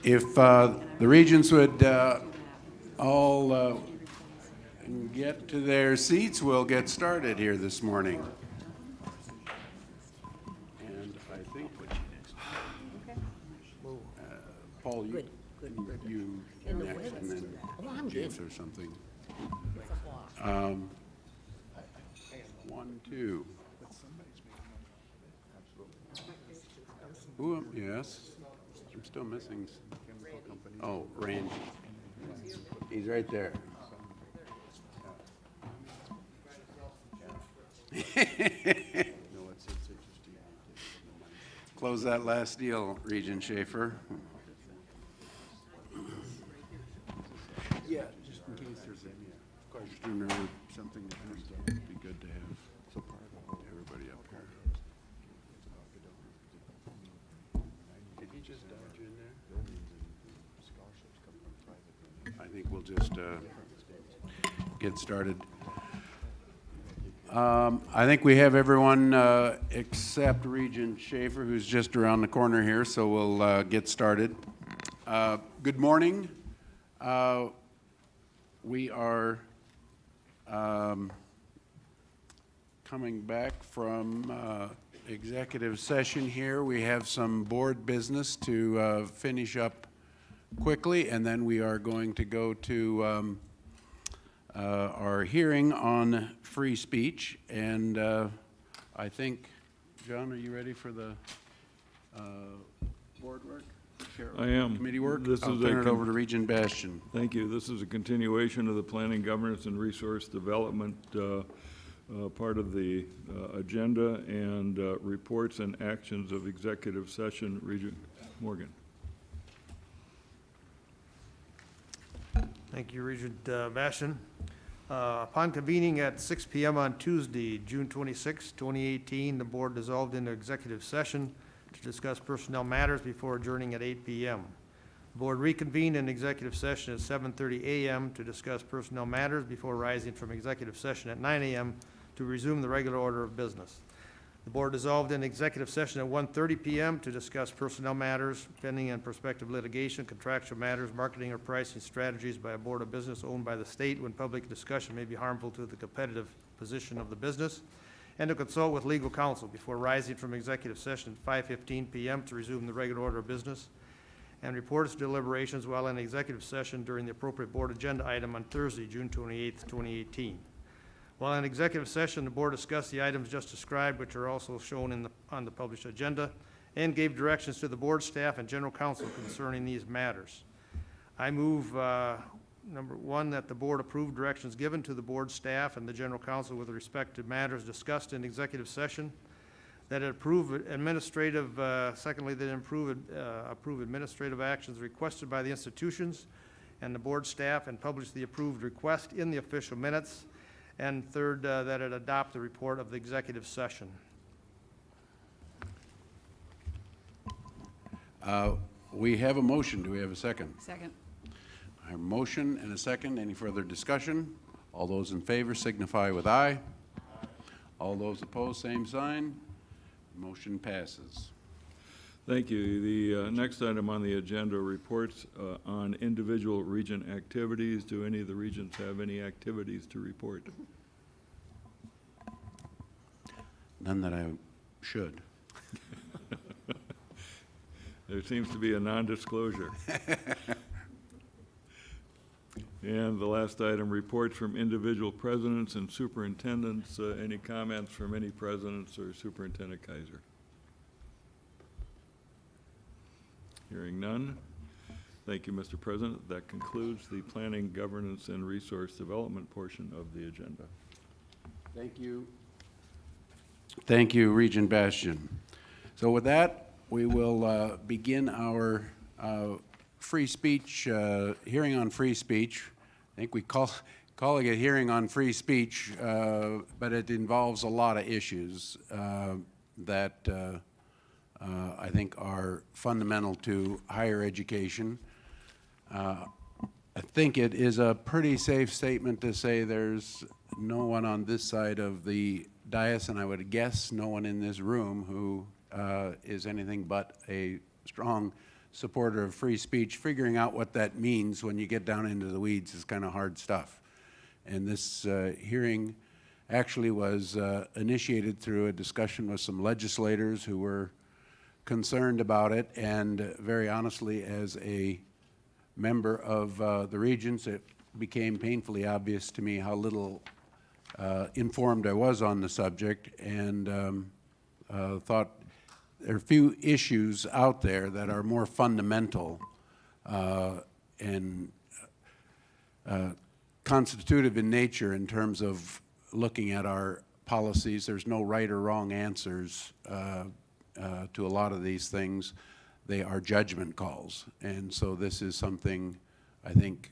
If the regents would all get to their seats, we'll get started here this morning. And I think, Paul, you next, and then James or something. 1, 2. Ooh, yes. I'm still missing. Oh, Randy. He's right there. Close that last deal, Regent Schaefer. Yeah, just in case there's any question or something that comes up, it'd be good to have everybody up here. Did he just dodge in there? I think we'll just get started. I think we have everyone except Regent Schaefer, who's just around the corner here, so we'll get started. Good morning. We are coming back from executive session here. We have some board business to finish up quickly, and then we are going to go to our hearing on free speech. And I think, John, are you ready for the board work? I am. Committee work? I'll turn it over to Regent Bastian. Thank you. This is a continuation of the Planning, Governance, and Resource Development part of the agenda and reports and actions of executive session. Regent Morgan. Thank you, Regent Bastian. Upon convening at 6 p.m. on Tuesday, June 26, 2018, the board dissolved into executive session to discuss personnel matters before adjourning at 8 p.m. The board reconvened in executive session at 7:30 a.m. to discuss personnel matters before rising from executive session at 9 a.m. to resume the regular order of business. The board dissolved in executive session at 1:30 p.m. to discuss personnel matters, pending and prospective litigation, contractual matters, marketing or pricing strategies by a board of business owned by the state when public discussion may be harmful to the competitive position of the business, and to consult with legal counsel before rising from executive session at 5:15 p.m. to resume the regular order of business, and reports deliberations while in executive session during the appropriate board agenda item on Thursday, June 28, 2018. While in executive session, the board discussed the items just described, which are also shown on the published agenda, and gave directions to the board staff and general counsel concerning these matters. I move, number one, that the board approve directions given to the board staff and the general counsel with respect to matters discussed in executive session, that it approve administrative, secondly, that it approve administrative actions requested by the institutions and the board staff and publish the approved request in the official minutes, and third, that it adopt the report of the executive session. We have a motion. Do we have a second? Second. I have a motion and a second. Any further discussion? All those in favor signify with aye. All those opposed, same sign. Motion passes. Thank you. The next item on the agenda, reports on individual region activities. Do any of the regions have any activities to report? None that I should. There seems to be a non-disclosure. And the last item, reports from individual presidents and superintendents. Any comments from any presidents or Superintendent Kaiser? Hearing none. Thank you, Mr. President. That concludes the Planning, Governance, and Resource Development portion of the agenda. Thank you. Thank you, Regent Bastian. So with that, we will begin our free speech, hearing on free speech. I think we calling it hearing on free speech, but it involves a lot of issues that I think are fundamental to higher education. I think it is a pretty safe statement to say there's no one on this side of the dais, and I would guess no one in this room who is anything but a strong supporter of free speech, figuring out what that means when you get down into the weeds is kind of hard stuff. And this hearing actually was initiated through a discussion with some legislators who were concerned about it, and very honestly, as a member of the Regents, it became painfully obvious to me how little informed I was on the subject, and thought there are few issues out there that are more fundamental and constitutive in nature in terms of looking at our policies. There's no right or wrong answers to a lot of these things. They are judgment calls. And so this is something I think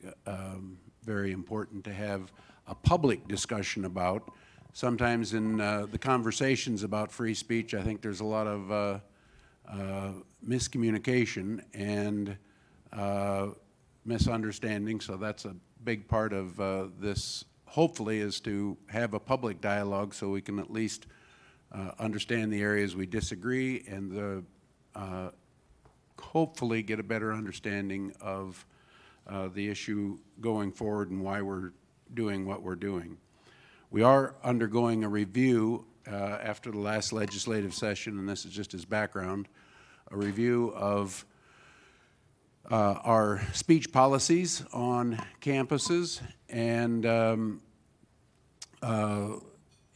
very important to have a public discussion about. Sometimes in the conversations about free speech, I think there's a lot of miscommunication and misunderstanding. So that's a big part of this, hopefully, is to have a public dialogue so we can at least understand the areas we disagree and hopefully get a better understanding of the issue going forward and why we're doing what we're doing. We are undergoing a review after the last legislative session, and this is just as background, a review of our speech policies on campuses, and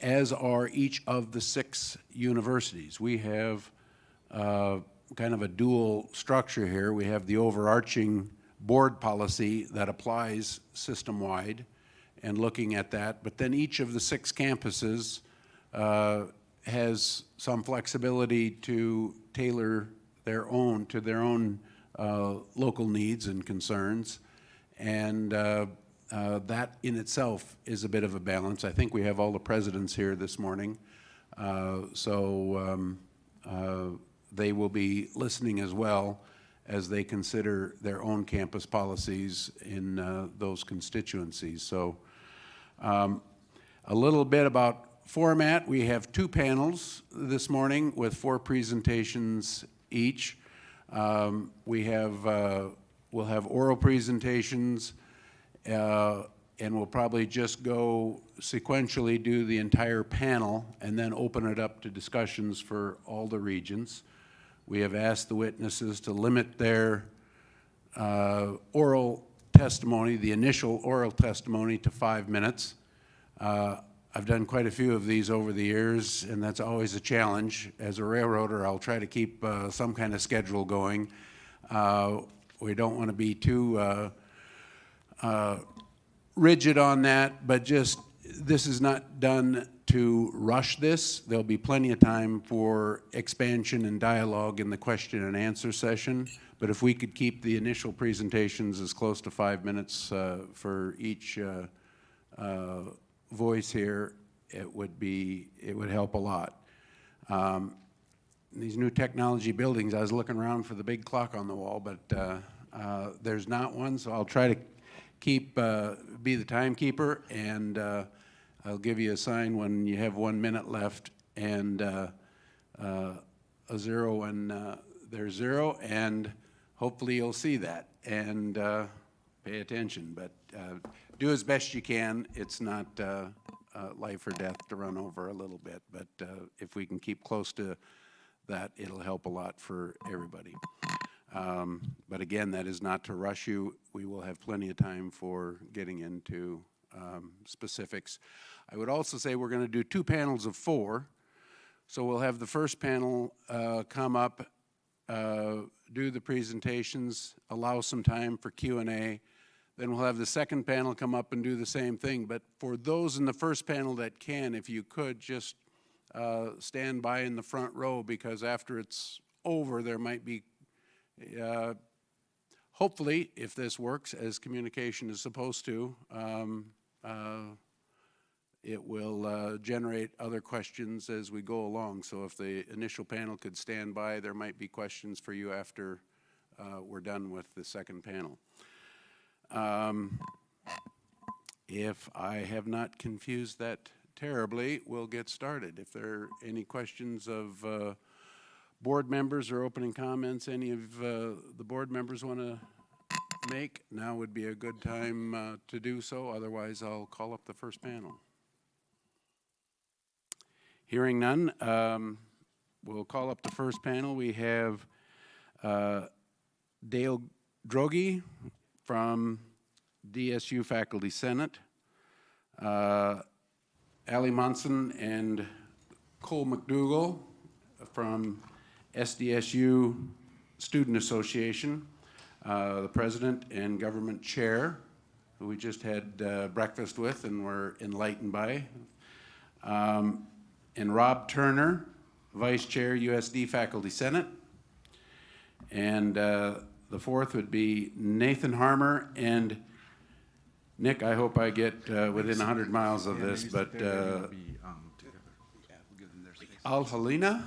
as are each of the 6 universities. We have kind of a dual structure here. We have the overarching board policy that applies system-wide and looking at that, but then each of the 6 campuses has some flexibility to tailor their own to their own local needs and concerns, and that in itself is a bit of a balance. I think we have all the presidents here this morning, so they will be listening as well as they consider their own campus policies in those constituencies. So a little bit about format. We have 2 panels this morning with 4 presentations each. We'll have oral presentations, and we'll probably just go sequentially, do the entire panel, and then open it up to discussions for all the regents. We have asked the witnesses to limit their oral testimony, the initial oral testimony, to 5 minutes. I've done quite a few of these over the years, and that's always a challenge. As a railroader, I'll try to keep some kind of schedule going. We don't want to be too rigid on that, but just this is not done to rush this. There'll be plenty of time for expansion and dialogue in the question and answer session, but if we could keep the initial presentations as close to 5 minutes for each voice here, it would help a lot. These new technology buildings, I was looking around for the big clock on the wall, but there's not one, so I'll try to be the timekeeper, and I'll give you a sign when you have 1 minute left, and a 0 when there's 0, and hopefully you'll see that and pay attention. But do as best you can. It's not life or death to run over a little bit, but if we can keep close to that, it'll help a lot for everybody. But again, that is not to rush you. We will have plenty of time for getting into specifics. I would also say we're going to do 2 panels of 4. So we'll have the first panel come up, do the presentations, allow some time for Q&A. Then we'll have the second panel come up and do the same thing. But for those in the first panel that can, if you could, just stand by in the front row, because after it's over, there might be, hopefully, if this works as communication is supposed to, it will generate other questions as we go along. So if the initial panel could stand by, there might be questions for you after we're done with the second panel. If I have not confused that terribly, we'll get started. If there are any questions of board members or opening comments any of the board members want to make? Now would be a good time to do so. Otherwise, I'll call up the first panel. Hearing none, we'll call up the first panel. We have Dale Droege from DSU Faculty Senate, Ali Monson and Cole McDougall from SDSU Student Association, the president and government chair, who we just had breakfast with and were enlightened by, and Rob Turner, vice chair, USD Faculty Senate, and the fourth would be Nathan Harmer. And Nick, I hope I get within 100 miles of this, but Al Halina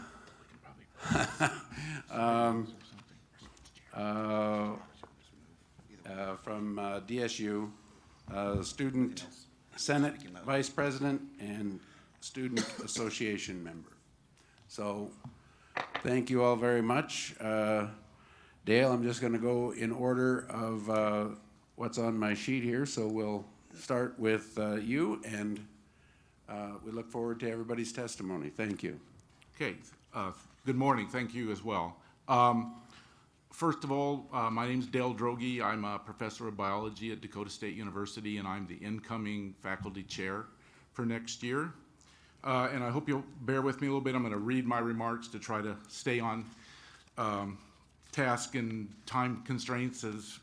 from DSU, student Senate vice president and student association member. So thank you all very much. Dale, I'm just going to go in order of what's on my sheet here. So we'll start with you, and we look forward to everybody's testimony. Thank you. Okay, good morning. Thank you as well. First of all, my name is Dale Droege. I'm a professor of biology at Dakota State University, and I'm the incoming faculty chair for next year. And I hope you'll bear with me a little bit. I'm going to read my remarks to try to stay on task and time constraints, as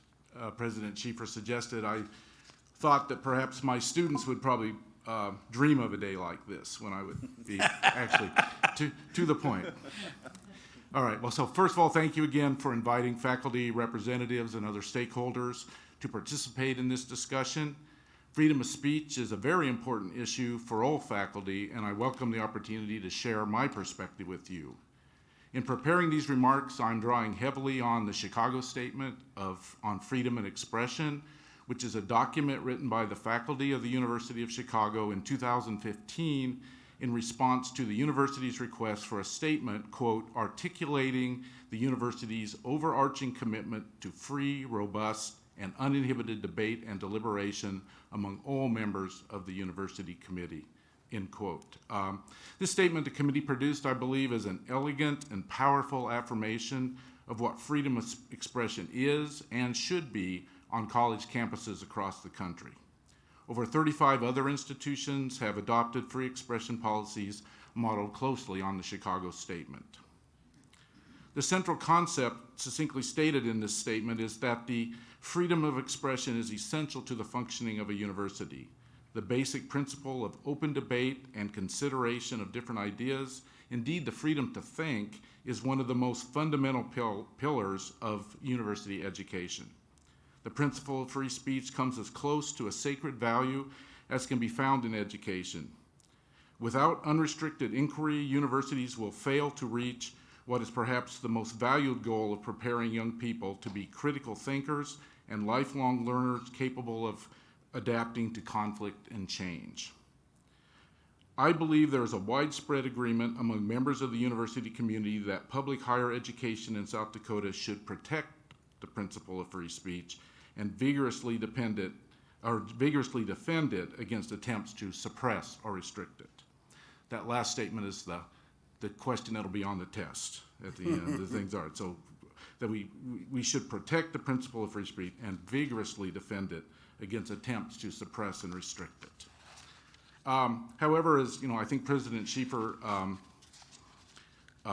President Schieffer suggested. I thought that perhaps my students would probably dream of a day like this, when I would be actually to the point. All right, well, so first of all, thank you again for inviting faculty representatives and other stakeholders to participate in this discussion. Freedom of speech is a very important issue for all faculty, and I welcome the opportunity to share my perspective with you. In preparing these remarks, I'm drawing heavily on the Chicago Statement on Freedom and Expression, which is a document written by the faculty of the University of Chicago in 2015 in response to the university's request for a statement, quote, articulating the university's overarching commitment to free, robust, and uninhibited debate and deliberation among all members of the university committee, end quote. This statement the committee produced, I believe, is an elegant and powerful affirmation of what freedom of expression is and should be on college campuses across the country. Over 35 other institutions have adopted free expression policies modeled closely on the Chicago Statement. The central concept succinctly stated in this statement is that the freedom of expression is essential to the functioning of a university. The basic principle of open debate and consideration of different ideas, indeed the freedom to think, is one of the most fundamental pillars of university education. The principle of free speech comes as close to a sacred value as can be found in education. Without unrestricted inquiry, universities will fail to reach what is perhaps the most valued goal of preparing young people to be critical thinkers and lifelong learners capable of adapting to conflict and change. I believe there is a widespread agreement among members of the university community that public higher education in South Dakota should protect the principle of free speech and vigorously defend it against attempts to suppress or restrict it. That last statement is the question that'll be on the test at the end. The things are so that we should protect the principle of free speech and vigorously defend it against attempts to suppress and restrict it. However, as I think President Schieffer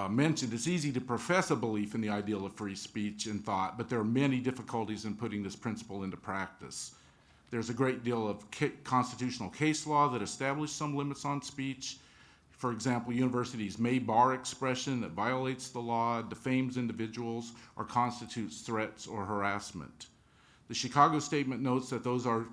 mentioned, it's easy to profess a belief in the ideal of free speech and thought, but there are many difficulties in putting this principle into practice. There's a great deal of constitutional case law that establishes some limits on speech. For example, universities may bar expression that violates the law, defames individuals, or constitutes threats or harassment. The Chicago Statement notes that those are,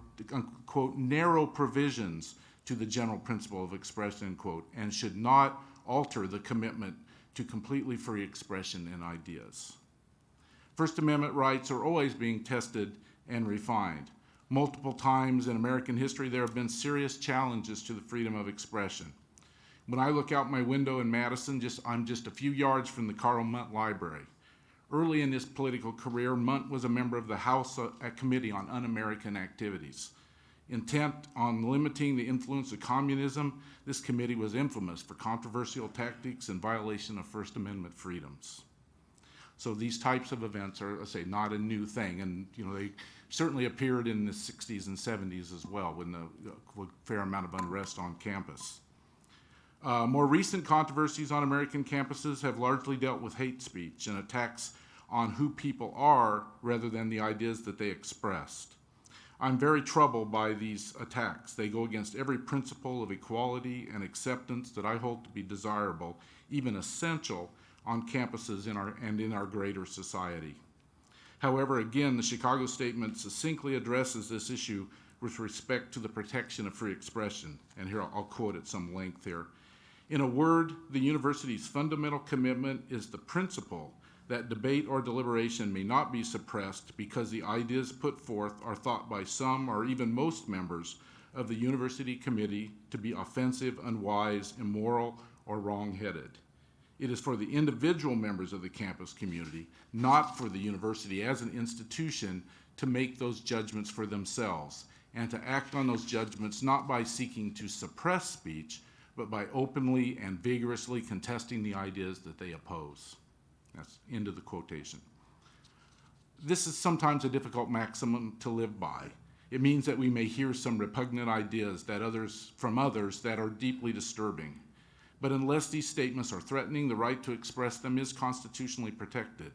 quote, narrow provisions to the general principle of expression, quote, and should not alter the commitment to completely free expression and ideas. First Amendment rights are always being tested and refined. Multiple times in American history, there have been serious challenges to the freedom of expression. When I look out my window in Madison, I'm just a few yards from the Carl Munt Library. Early in his political career, Munt was a member of the House Committee on Un-American Activities. Intent on limiting the influence of communism, this committee was infamous for controversial tactics and violation of First Amendment freedoms. So these types of events are, let's say, not a new thing, and they certainly appeared in the 60s and 70s as well, when a fair amount of unrest on campus. More recent controversies on American campuses have largely dealt with hate speech and attacks on who people are rather than the ideas that they expressed. I'm very troubled by these attacks. They go against every principle of equality and acceptance that I hold to be desirable, even essential, on campuses in our greater society. However, again, the Chicago Statement succinctly addresses this issue with respect to the protection of free expression, and here I'll quote at some length here. In a word, the university's fundamental commitment is the principle that debate or deliberation may not be suppressed because the ideas put forth are thought by some or even most members of the university committee to be offensive, unwise, immoral, or wrong-headed. It is for the individual members of the campus community, not for the university as an institution, to make those judgments for themselves and to act on those judgments not by seeking to suppress speech, but by openly and vigorously contesting the ideas that they oppose. That's end of the quotation. This is sometimes a difficult maximum to live by. It means that we may hear some repugnant ideas from others that are deeply disturbing. But unless these statements are threatening, the right to express them is constitutionally protected.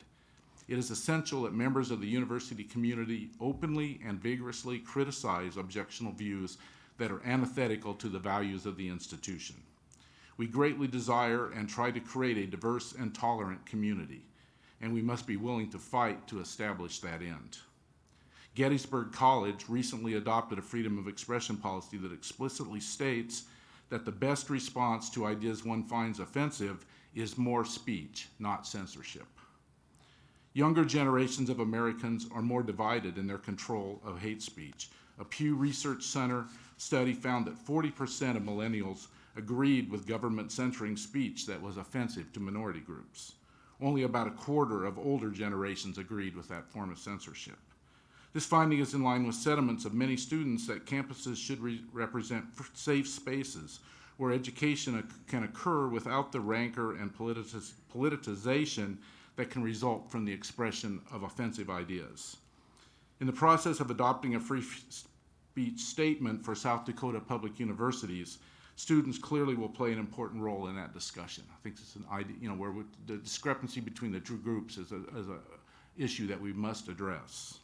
It is essential that members of the university community openly and vigorously criticize objectionable views that are antithetical to the values of the institution. We greatly desire and try to create a diverse and tolerant community, and we must be willing to fight to establish that end. Gettysburg College recently adopted a freedom of expression policy that explicitly states that the best response to ideas one finds offensive is more speech, not censorship. Younger generations of Americans are more divided in their control of hate speech. A Pew Research Center study found that 40% of millennials agreed with government censoring speech that was offensive to minority groups. Only about a quarter of older generations agreed with that form of censorship. This finding is in line with sentiments of many students that campuses should represent safe spaces where education can occur without the rancor and politicization that can result from the expression of offensive ideas. In the process of adopting a free speech statement for South Dakota public universities, students clearly will play an important role in that discussion. I think it's an idea, where the discrepancy between the two groups is an issue that we must address.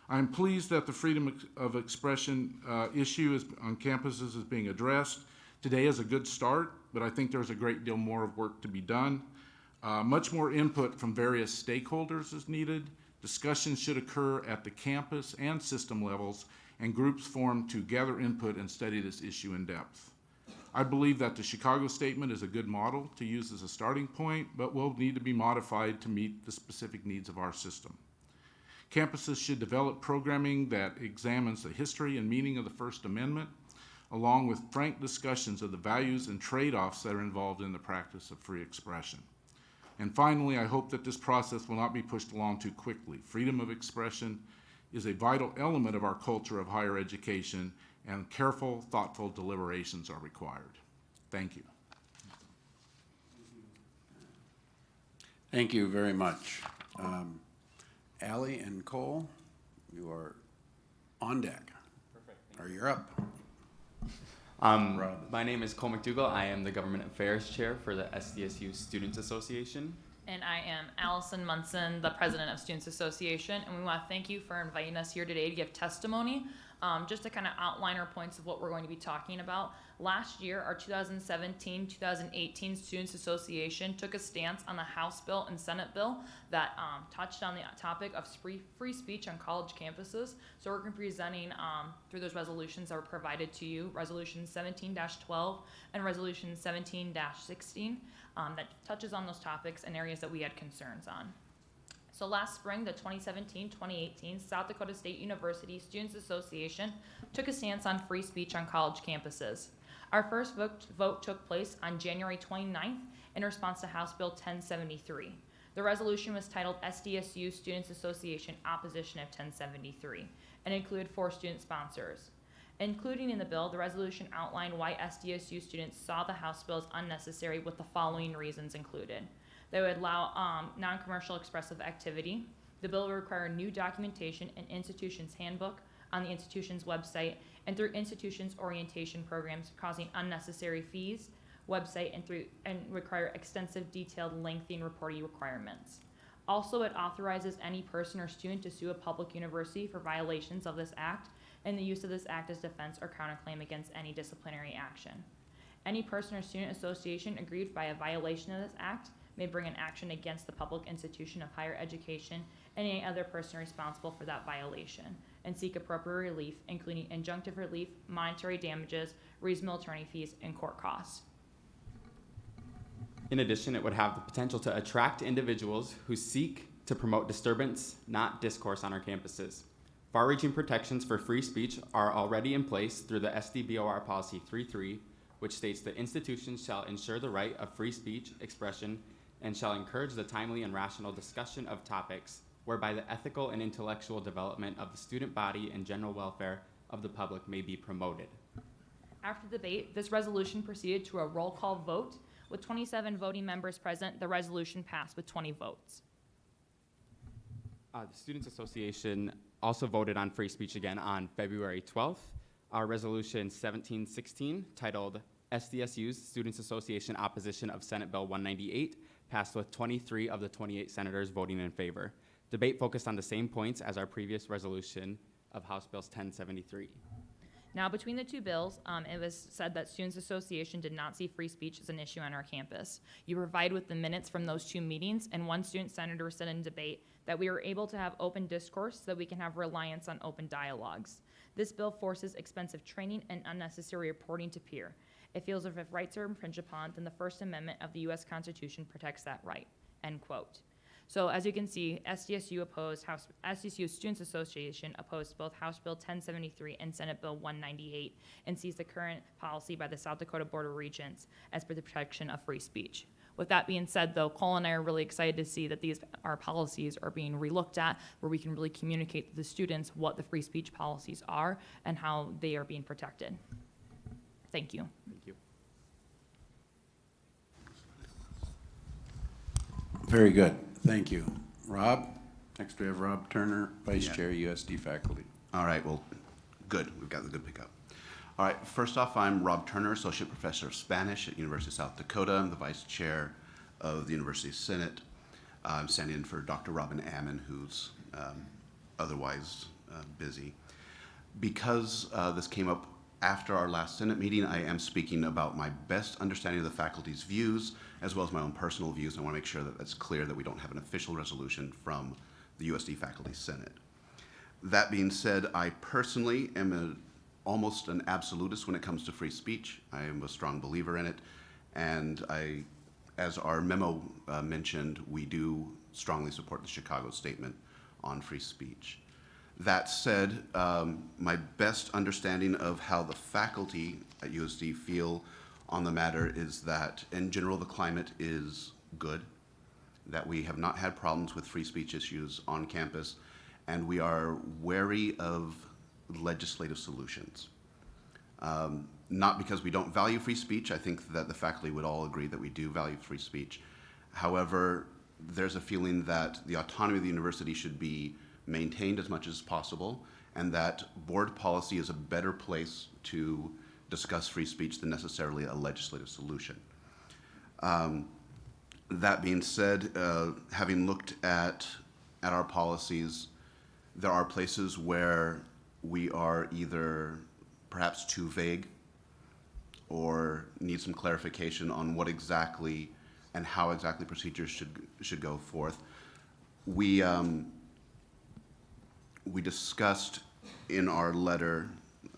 I'm pleased that the freedom of expression issue on campuses is being addressed. Today is a good start, but I think there's a great deal more of work to be done. Much more input from various stakeholders is needed. Discussions should occur at the campus and system levels, and groups formed to gather input and study this issue in depth. I believe that the Chicago Statement is a good model to use as a starting point, but will need to be modified to meet the specific needs of our system. Campuses should develop programming that examines the history and meaning of the First Amendment, along with frank discussions of the values and trade-offs that are involved in the practice of free expression. And finally, I hope that this process will not be pushed along too quickly. Freedom of expression is a vital element of our culture of higher education, and careful, thoughtful deliberations are required. Thank you. Thank you very much. Allie and Cole, you are on deck. Perfect. Or you're up. My name is Cole McDougall. I am the Government Affairs Chair for the SDSU Students Association. And I am Allison Munson, the President of Students Association, and we want to thank you for inviting us here today to give testimony. Just to kind of outline our points of what we're going to be talking about. Last year, our 2017-2018 Students Association took a stance on the House bill and Senate bill that touched on the topic of free speech on college campuses. So we're going to be presenting through those resolutions that were provided to you, Resolution 17-12 and Resolution 17-16, that touches on those topics and areas that we had concerns on. So last spring, the 2017-2018 South Dakota State University Students Association took a stance on free speech on college campuses. Our first vote took place on January 29th in response to House Bill 1073. The resolution was titled SDSU Students Association Opposition of 1073 and included 4 student sponsors. Including in the bill, the resolution outlined why SDSU students saw the House bill as unnecessary with the following reasons included. They would allow non-commercial expressive activity. The bill would require new documentation in institution's handbook, on the institution's website, and through institution's orientation programs, causing unnecessary fees, website, and require extensive, detailed, lengthy, and reporting requirements. Also, it authorizes any person or student to sue a public university for violations of this act and the use of this act as defense or counterclaim against any disciplinary action. Any person or student association aggrieved by a violation of this act may bring an action against the public institution of higher education and any other person responsible for that violation and seek appropriate relief, including injunctive relief, monetary damages, reasonable attorney fees, and court costs. In addition, it would have the potential to attract individuals who seek to promote disturbance, not discourse on our campuses. Far-reaching protections for free speech are already in place through the SDBOR Policy 3.3, which states that institutions shall ensure the right of free speech, expression, and shall encourage the timely and rational discussion of topics whereby the ethical and intellectual development of the student body and general welfare of the public may be promoted. After debate, this resolution proceeded to a roll call vote. With 27 voting members present, the resolution passed with 20 votes. The Students Association also voted on free speech again on February 12th. Our resolution 1716, titled SDSU's Students Association Opposition of Senate Bill 198, passed with 23 of the 28 senators voting in favor. Debate focused on the same points as our previous resolution of House Bills 1073. Now, between the two bills, it was said that Students Association did not see free speech as an issue on our campus. You provide with the minutes from those 2 meetings, and one student senator said in debate that we were able to have open discourse so that we can have reliance on open dialogues. This bill forces expensive training and unnecessary reporting to peer. It feels as if rights are infringed upon, then the First Amendment of the U.S. Constitution protects that right, end quote. So as you can see, SDSU Students Association opposed both House Bill 1073 and Senate Bill 198 and sees the current policy by the South Dakota Board of Regents as for the protection of free speech. With that being said, though, Cole and I are really excited to see that our policies are being relooked at, where we can really communicate to the students what the free speech policies are and how they are being protected. Thank you. Thank you. Very good. Thank you. Rob? Next we have Rob Turner, Vice Yeah. Chair, USD Faculty. All right, well, good. We've got the good pickup. All right, first off, I'm Rob Turner, Associate Professor of Spanish at University of South Dakota. I'm the Vice Chair of the University Senate. I'm standing in for Dr. Robin Ammon, who's otherwise busy. Because this came up after our last Senate meeting, I am speaking about my best understanding of the faculty's views, as well as my own personal views. I want to make sure that that's clear that we don't have an official resolution from the USD Faculty Senate. That being said, I personally am almost an absolutist when it comes to free speech. I am a strong believer in it, and as our memo mentioned, we do strongly support the Chicago Statement on free speech. That said, my best understanding of how the faculty at USD feel on the matter is that, in general, the climate is good, that we have not had problems with free speech issues on campus, and we are wary of legislative solutions. Not because we don't value free speech. I think that the faculty would all agree that we do value free speech. However, there's a feeling that the autonomy of the university should be maintained as much as possible, and that board policy is a better place to discuss free speech than necessarily a legislative solution. That being said, having looked at our policies, there are places where we are either perhaps too vague or need some clarification on what exactly and how exactly procedures should go forth. We discussed in our letter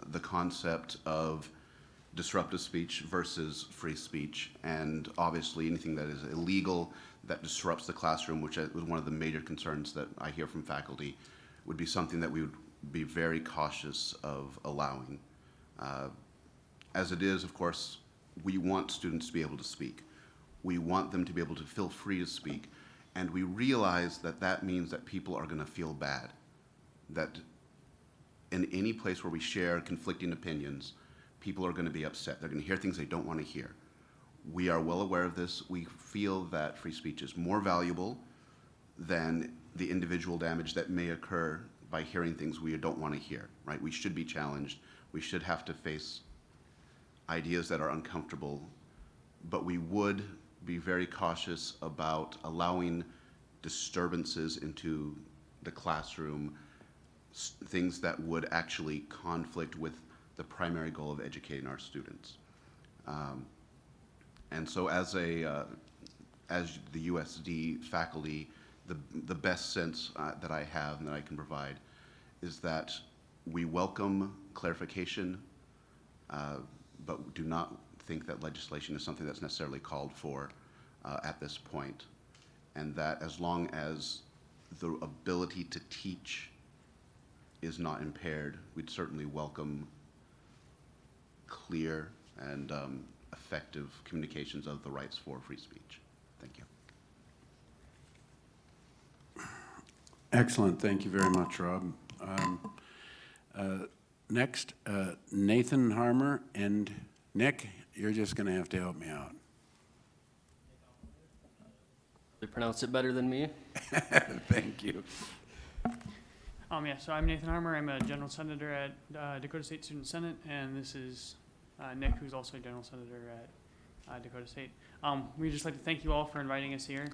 the concept of disruptive speech versus free speech, and obviously anything that is illegal that disrupts the classroom, which was one of the major concerns that I hear from faculty, would be something that we would be very cautious of allowing. As it is, of course, we want students to be able to speak. We want them to be able to feel free to speak. And we realize that that means that people are going to feel bad. That in any place where we share conflicting opinions, people are going to be upset. They're going to hear things they don't want to hear. We are well aware of this. We feel that free speech is more valuable than the individual damage that may occur by hearing things we don't want to hear, right? We should be challenged. We should have to face ideas that are uncomfortable, but we would be very cautious about allowing disturbances into the classroom, things that would actually conflict with the primary goal of educating our students. And so as the USD faculty, the best sense that I have and that I can provide is that we welcome clarification, but do not think that legislation is something that's necessarily called for at this point. And that as long as the ability to teach is not impaired, we'd certainly welcome clear and effective communications of the rights for free speech. Thank you. Excellent, thank you very much, Rob. Next, Nathan Harmer, and Nick, you're just gonna have to help me out. They pronounce it better than me. Thank you. Yeah, so I'm Nathan Harmer. I'm a general senator at Dakota State Student Senate, and this is Nick, who's also a general senator at Dakota State. We'd just like to thank you all for inviting us here.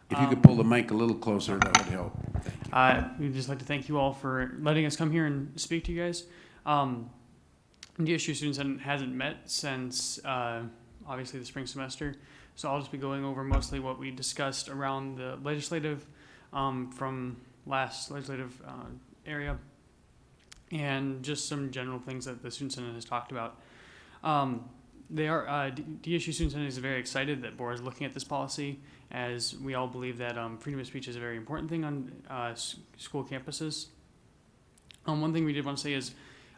If you could pull the mic a little closer, that would help. Thank you. We'd just like to thank you all for letting us come here and speak to you guys. DSU Student Senate hasn't met since obviously the spring semester, so I'll just be going over mostly what we discussed around the legislative from last legislative area, and just some general things that the Student Senate has talked about. DSU Student Senate is very excited that BOR is looking at this policy, as we all believe that freedom of speech is a very important thing on school campuses. One thing we did want to say is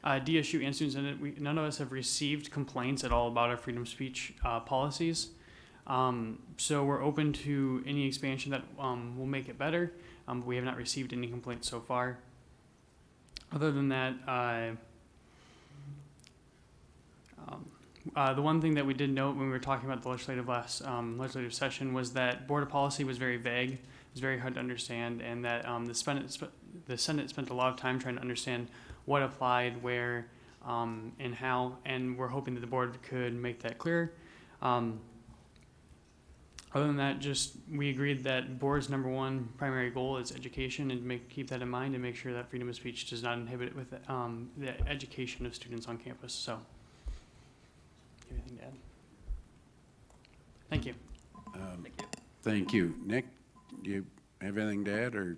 DSU and Student Senate, none of us have received complaints at all about our freedom of speech policies. So we're open to any expansion that will make it better. But we have not received any complaints so far. Other than that, the one thing that we did note when we were talking about the legislative session was that Board of Policy was very vague. It was very hard to understand, and that the Senate spent a lot of time trying to understand what applied, where, and how, and we're hoping that the board could make that clear. Other than that, we agreed that board's number one primary goal is education, and keep that in mind and make sure that freedom of speech does not inhibit it with the education of students on campus. So, anything to add? Thank you. Thank you. Thank you. Nick, do you have anything to add, or?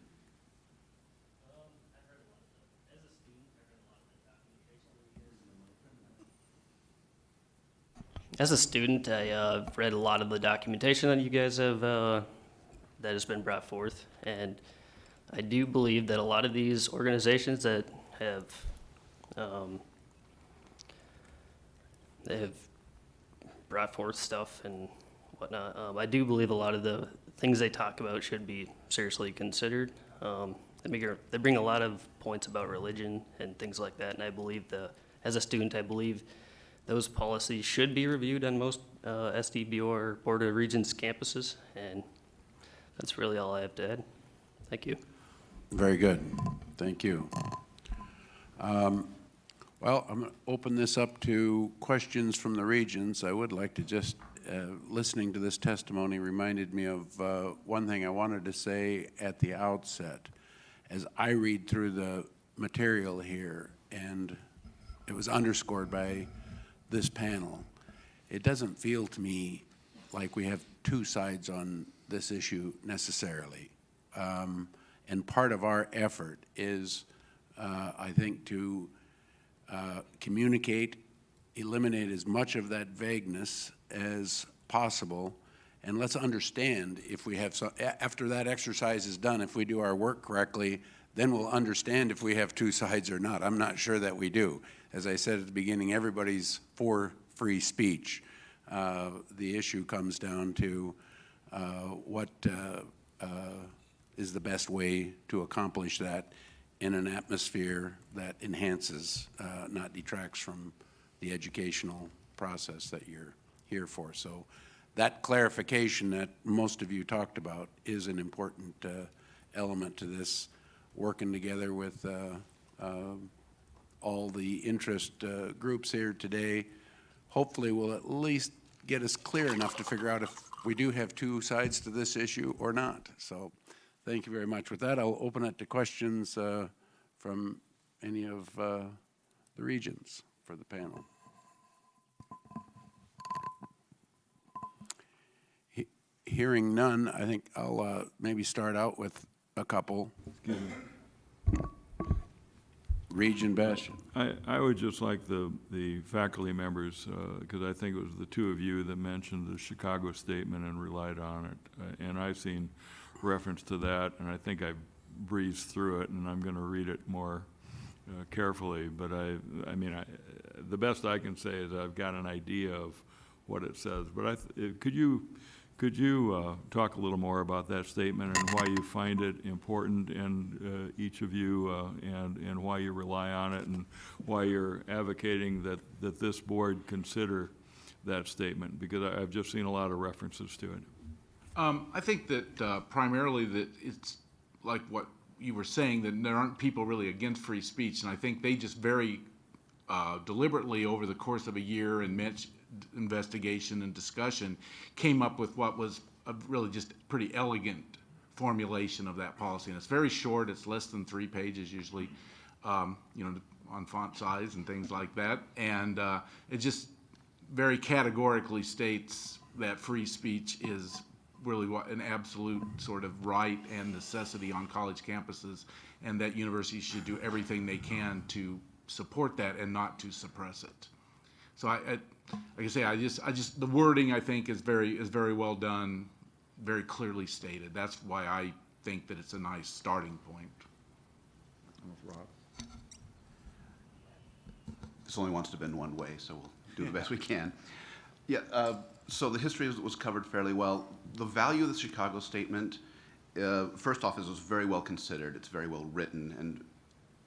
As a student, I read a lot of the documentation that you guys have that has been brought forth, and I do believe that a lot of these organizations that have brought forth stuff and whatnot, I do believe a lot of the things they talk about should be seriously considered. They bring a lot of points about religion and things like that, and I believe as a student, I believe those policies should be reviewed on most SDBO or Board of Regents campuses, and that's really all I have to add. Thank you. Very good. Thank you. Well, I'm going to open this up to questions from the regents. I would like to just, listening to this testimony reminded me of one thing I wanted to say at the outset. As I read through the material here, and it was underscored by this panel, it doesn't feel to me like we have two sides on this issue necessarily. And part of our effort is, I think, to communicate, eliminate as much of that vagueness as possible, and let's understand if we have after that exercise is done, if we do our work correctly, then we'll understand if we have two sides or not. I'm not sure that we do. As I said at the beginning, everybody's for free speech. The issue comes down to what is the best way to accomplish that in an atmosphere that enhances, not detracts from the educational process that you're here for. So that clarification that most of you talked about is an important element to this, working together with all the interest groups here today. Hopefully will at least get us clear enough to figure out if we do have two sides to this issue or not. So thank you very much. With that, I'll open it to questions from any of the regents for the panel. Hearing none, I think I'll maybe start out with a couple. Regent Bastian. I would just like the faculty members, because I think it was the two of you that mentioned the Chicago statement and relied on it. And I've seen reference to that, and I think I breezed through it, and I'm going to read it more carefully. But I mean, the best I can say is I've got an idea of what it says. But could you talk a little more about that statement and why you find it important, and each of you, and why you rely on it, and why you're advocating that this board consider that statement? Because I've just seen a lot of references to it. I think that primarily that it's like what you were saying, that there aren't people really against free speech, and I think they just very deliberately over the course of a year and investigation and discussion came up with what was a really just pretty elegant formulation of that policy. And it's very short, it's less than 3 pages usually, you know, on font size and things like that. And it just very categorically states that free speech is really what an absolute sort of right and necessity on college campuses, and that universities should do everything they can to support that and not to suppress it. So like I say, I just the wording I think is very well done, very clearly stated. That's why I think that it's a nice starting point. I don't know if Rob. This only wants to bend one way, so we'll do the best we can. Yeah, so the history was covered fairly well. The value of the Chicago statement, first off, is it was very well considered. It's very well written,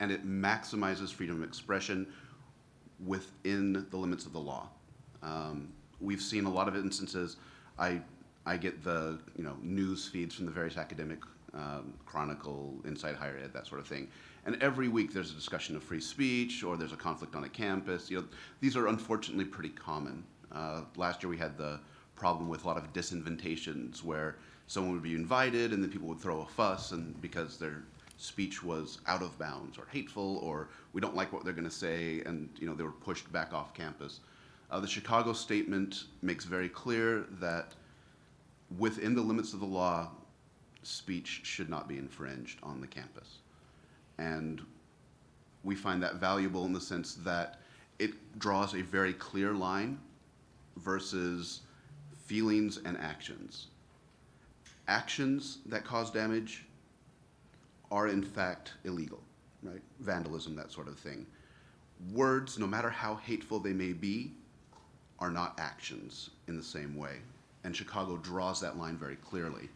and it maximizes freedom of expression within the limits of the law. We've seen a lot of instances. I get the news feeds from the various academic Chronicle, Inside Higher Ed, that sort of thing. And every week there's a discussion of free speech, or there's a conflict on a campus. These are unfortunately pretty common. Last year we had the problem with a lot of disinvitations where someone would be invited and then people would throw a fuss, and because their speech was out of bounds or hateful, or we don't like what they're going to say, and they were pushed back off campus. The Chicago statement makes very clear that within the limits of the law, speech should not be infringed on the campus. And we find that valuable in the sense that it draws a very clear line versus feelings and actions. Actions that cause damage are in fact illegal, right? Vandalism, that sort of thing. Words, no matter how hateful they may be, are not actions in the same way. And Chicago draws that line very clearly.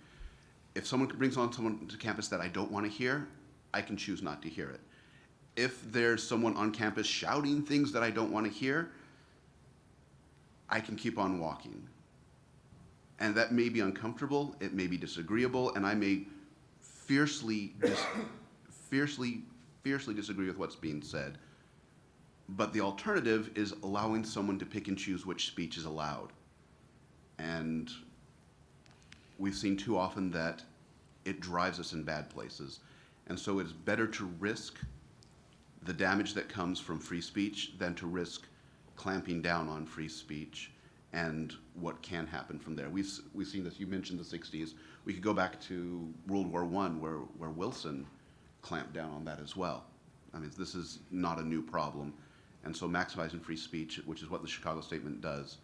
If someone brings on someone to campus that I don't want to hear, I can choose not to hear it. If there's someone on campus shouting things that I don't want to hear, I can keep on walking. And that may be uncomfortable, it may be disagreeable, and I may fiercely disagree with what's being said. But the alternative is allowing someone to pick and choose which speech is allowed. And we've seen too often that it drives us in bad places. And so it's better to risk the damage that comes from free speech than to risk clamping down on free speech and what can happen from there. We've seen this, you mentioned the 60s. We could go back to World War I where Wilson clamped down on that as well. I mean, this is not a new problem. And so maximizing free speech, which is what the Chicago Statement does,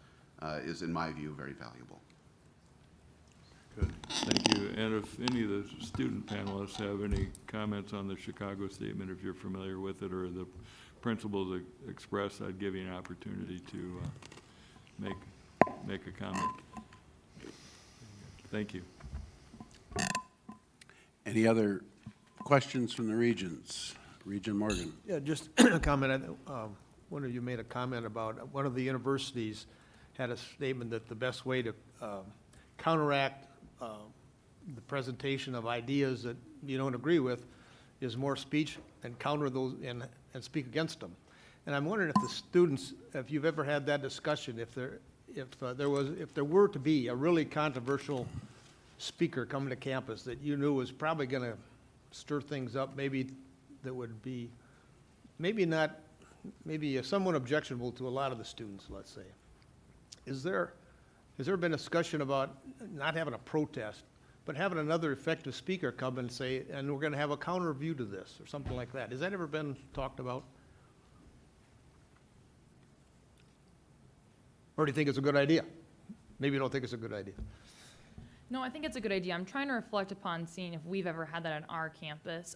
is, in my view, very valuable. Good, thank you. And if any of the student panelists have any comments on the Chicago Statement, if you're familiar with it, or the principles expressed, I'd give you an opportunity to make a comment. Thank you. Any other questions from the regions? Regent Morgan. Yeah, just a comment. One of you made a comment about one of the universities had a statement that the best way to counteract the presentation of ideas that you don't agree with is more speech and counter those and speak against them. And I'm wondering if the students, if you've ever had that discussion, if there were to be a really controversial speaker coming to campus that you knew was probably going to stir things up, maybe that would be maybe somewhat objectionable to a lot of the students, let's say. Has there been a discussion about not having a protest, but having another effective speaker come and say, and we're going to have a counter view to this, or something like that? Has that ever been talked about? Or do you think it's a good idea? Maybe you don't think it's a good idea. No, I think it's a good idea. I'm trying to reflect upon seeing if we've ever had that on our campus.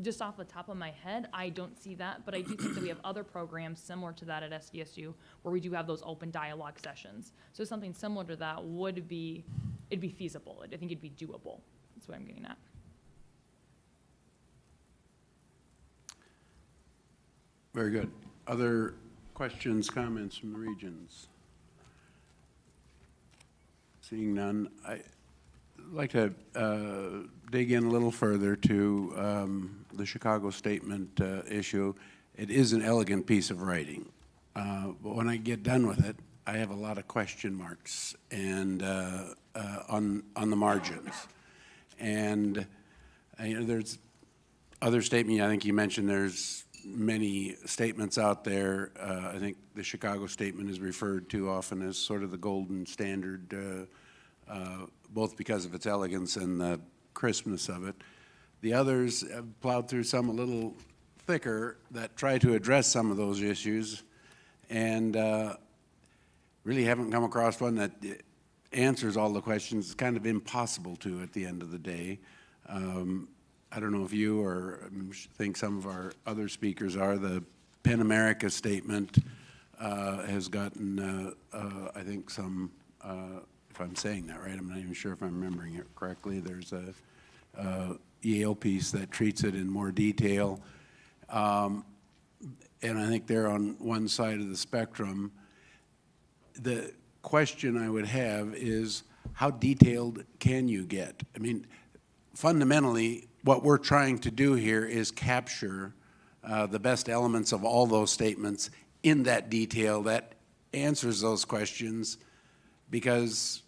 Just off the top of my head, I don't see that, but I do think that we have other programs similar to that at SDSU where we do have those open dialogue sessions. So something similar to that it'd be feasible. I think it'd be doable. That's what I'm getting at. Very good. Other questions, comments from the regions? Seeing none, I'd like to dig in a little further to the Chicago statement issue. It is an elegant piece of writing, but when I get done with it, I have a lot of question marks and on the margins. And there's other statement. I think you mentioned there's many statements out there. I think the Chicago statement is referred to often as sort of the golden standard, both because of its elegance and the crispness of it. The others have plowed through some a little thicker that try to address some of those issues and really haven't come across one that answers all the questions. It's kind of impossible to at the end of the day. I don't know if you or I think some of our other speakers are. The PEN America statement has gotten, I think, some, if I'm saying that right, I'm not even sure if I'm remembering it correctly. There's a Yale piece that treats it in more detail. And I think they're on one side of the spectrum. The question I would have is, how detailed can you get? I mean, fundamentally, what we're trying to do here is capture the best elements of all those statements in that detail that answers those questions, because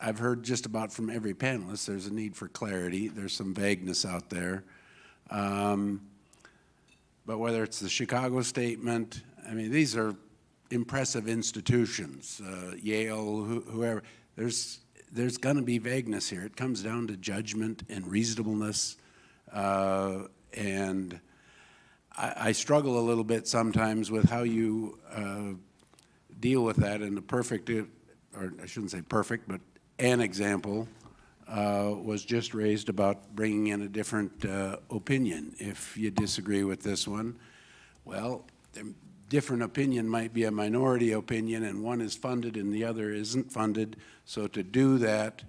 I've heard just about from every panelist there's a need for clarity. There's some vagueness out there. But whether it's the Chicago statement, I mean, these are impressive institutions, Yale, whoever. There's going to be vagueness here. It comes down to judgment and reasonableness. And I struggle a little bit sometimes with how you deal with that. And the perfect, or I shouldn't say perfect, but an example was just raised about bringing in a different opinion. If you disagree with this one, well, different opinion might be a minority opinion, and one is funded and the other isn't funded. So to do that,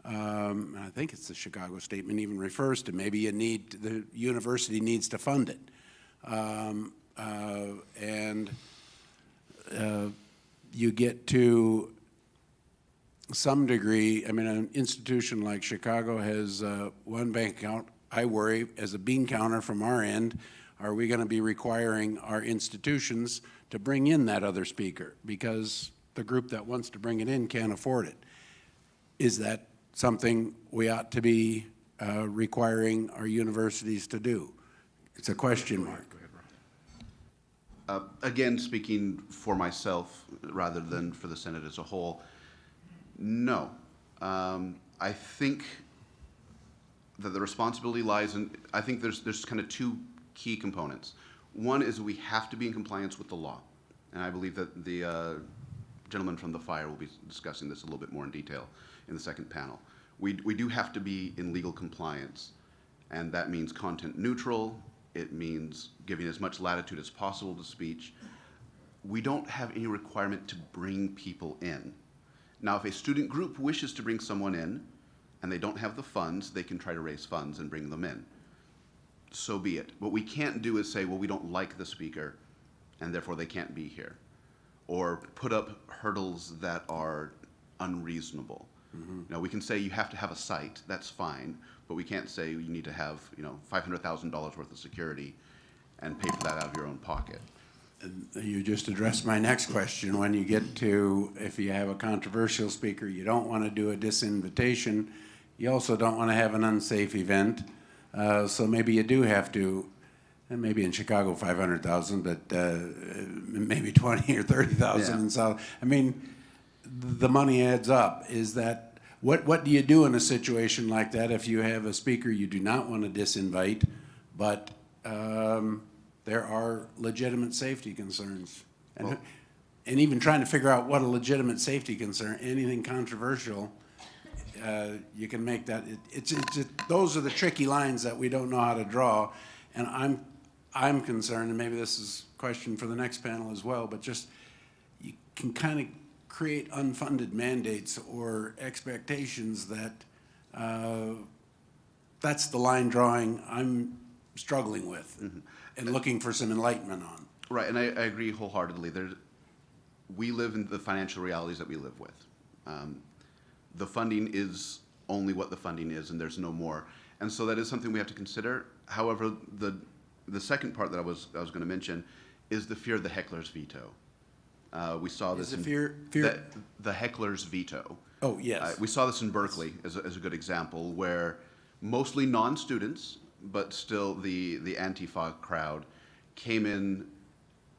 I think it's the Chicago statement even refers to maybe the university needs to fund it. And you get to some degree, I mean, an institution like Chicago has one bank account. I worry, as a bean counter from our end, are we going to be requiring our institutions to bring in that other speaker because the group that wants to bring it in can't afford it? Is that something we ought to be requiring our universities to do? It's a question mark. Again, speaking for myself rather than for the Senate as a whole, no. I think that the responsibility lies in, I think there's kind of two key components. One is we have to be in compliance with the law. And I believe that the gentleman from the fire will be discussing this a little bit more in detail in the second panel. We do have to be in legal compliance, and that means content neutral. It means giving as much latitude as possible to speech. we don't have any requirement to bring people in. Now, if a student group wishes to bring someone in and they don't have the funds, they can try to raise funds and bring them in. So be it. What we can't do is say, well, we don't like the speaker and therefore they can't be here, or put up hurdles that are unreasonable. Now, we can say you have to have a site, that's fine, but we can't say you need to have, $500,000 worth of security and pay for that out of your own pocket. You just addressed my next question. When you get to, if you have a controversial speaker, you don't want to do a disinvitation. You also don't want to have an unsafe event. So maybe you do have to, and maybe in Chicago 500,000, but maybe 20 or 30,000 in South. I mean, the money adds up. Is that, what do you do in a situation like that if you have a speaker you do not want to disinvite, but there are legitimate safety concerns? And even trying to figure out what a legitimate safety concern, anything controversial, you can make that, those are the tricky lines that we don't know how to draw. And I'm concerned, and maybe this is a question for the next panel as well, but just, you can kind of create unfunded mandates or expectations that, that's the line drawing I'm struggling with and looking for some enlightenment on. Right, and I agree wholeheartedly. We live in the financial realities that we live with. The funding is only what the funding is, and there's no more. And so that is something we have to consider. However, the second part that I was going to mention is the fear of the heckler's veto. We saw this Is in the fear? the heckler's veto. Oh, yes. We saw this in Berkeley as a good example, where mostly non-students, but still the Antifa crowd came in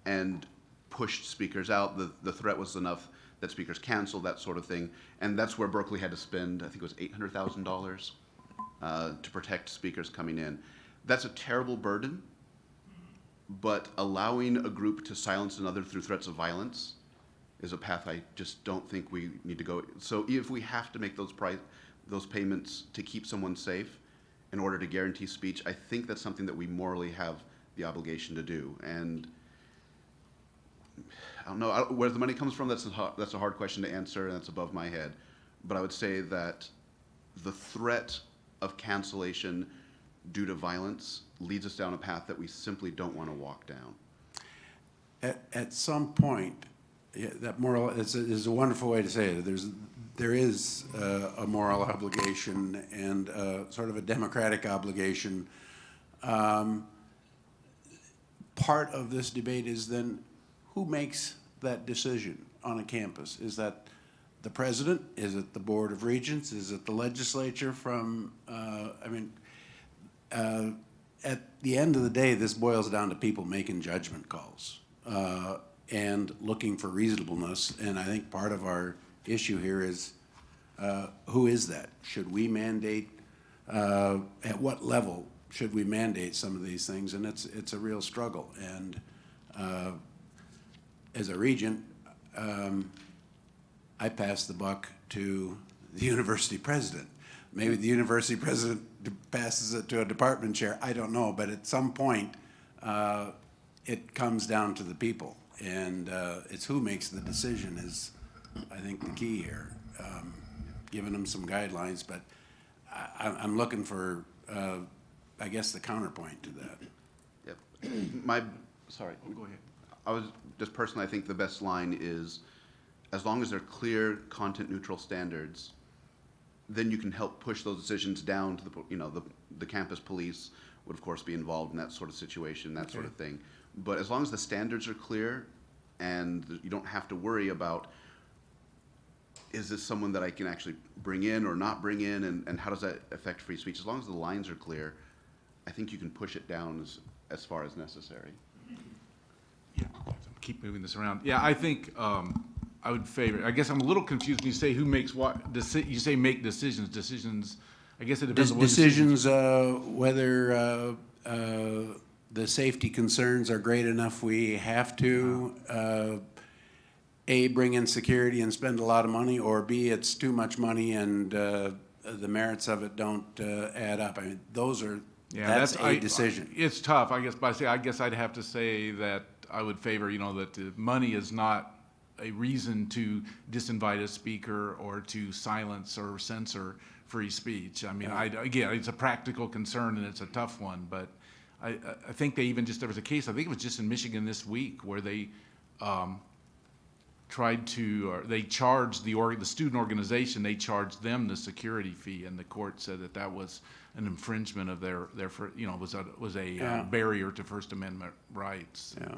and pushed speakers out. The threat was enough that speakers canceled, that sort of thing. And that's where Berkeley had to spend, I think it was $800,000 to protect speakers coming in. That's a terrible burden, but allowing a group to silence another through threats of violence is a path I just don't think we need to go. So if we have to make those payments to keep someone safe in order to guarantee speech, I think that's something that we morally have the obligation to do. And I don't know where the money comes from. That's a hard question to answer, and that's above my head. But I would say that the threat of cancellation due to violence leads us down a path that we simply don't want to walk down. At some point, that moral is a wonderful way to say it. There is a moral obligation and sort of a democratic obligation. Part of this debate is then, who makes that decision on a campus? Is that the president? Is it the Board of Regents? Is it the legislature from, at the end of the day, this boils down to people making judgment calls and looking for reasonableness. And I think part of our issue here is, who is that? Should we mandate, at what level should we mandate some of these things? And it's a real struggle. And as a regent, I pass the buck to the university president. Maybe the university president passes it to a department chair. I don't know, but at some point, it comes down to the people, and it's who makes the decision is, I think, the key here. Giving them some guidelines, but I'm looking for, I guess, the counterpoint to that. Yep. Sorry. Go ahead. I was just personally, I think the best line is, as long as they're clear, content-neutral standards, then you can help push those decisions down to the campus police would of course be involved in that sort of situation, that sort of thing. But as long as the standards are clear and you don't have to worry about, is this someone that I can actually bring in or not bring in, and how does that affect free speech? As long as the lines are clear, I think you can push it down as far as necessary. Yeah, keep moving this around. Yeah, I think I would favor. I guess I'm a little confused when you say who makes what. You say make decisions. Decisions. I guess it depends on what Decisions, whether the safety concerns are great enough we have to, A, bring in security and spend a lot of money, or B, it's too much money and the merits of it don't add up. I mean, that's a decision. It's tough, I guess, but I guess I'd have to say that I would favor, that the money is not a reason to disinvite a speaker or to silence or censor free speech. I mean, again, it's a practical concern and it's a tough one, but I think they even there was a case, I think it was just in Michigan this week, where they they charged the student organization, they charged them the security fee, and the court said that was an infringement of their was a barrier to First Amendment rights. Yeah.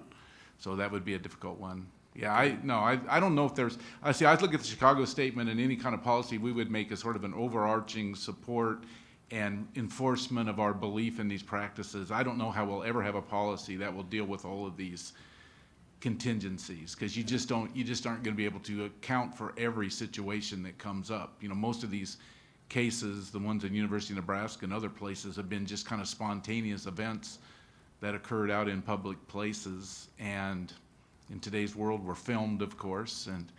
So that would be a difficult one. Yeah, I don't know if there's, I look at the Chicago statement, and any kind of policy we would make is sort of an overarching support and enforcement of our belief in these practices. I don't know how we'll ever have a policy that will deal with all of these contingencies, because you just aren't going to be able to account for every situation that comes up. Most of these cases, the ones in University of Nebraska and other places, have been just kind of spontaneous events that occurred out in public places, and in today's world were filmed, of course, and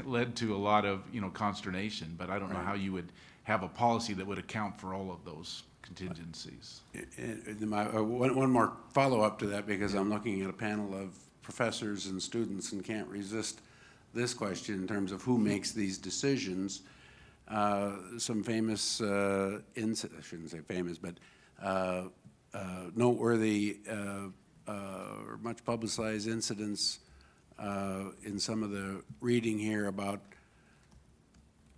led to a lot of consternation. But I don't know how you would have a policy that would account for all of those contingencies. One more follow-up to that, because I'm looking at a panel of professors and students and can't resist this question in terms of who makes these decisions. Some famous, I shouldn't say famous, but noteworthy or much publicized incidents in some of the reading here about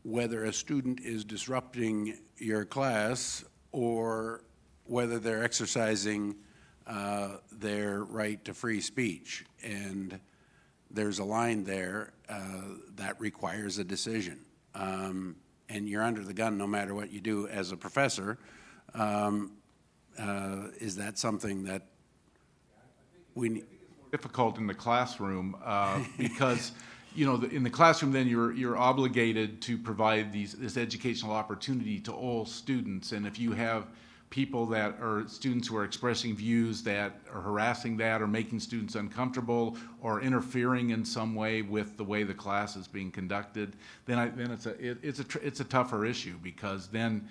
whether a student is disrupting your class or whether they're exercising their right to free speech. And there's a line there that requires a decision. And you're under the gun no matter what you do as a professor. Is that something that we need? Difficult in the classroom because in the classroom then you're obligated to provide this educational opportunity to all students, and if you have people that are students who are expressing views that are harassing that or making students uncomfortable or interfering in some way with the way the class is being conducted, then it's a tougher issue, because then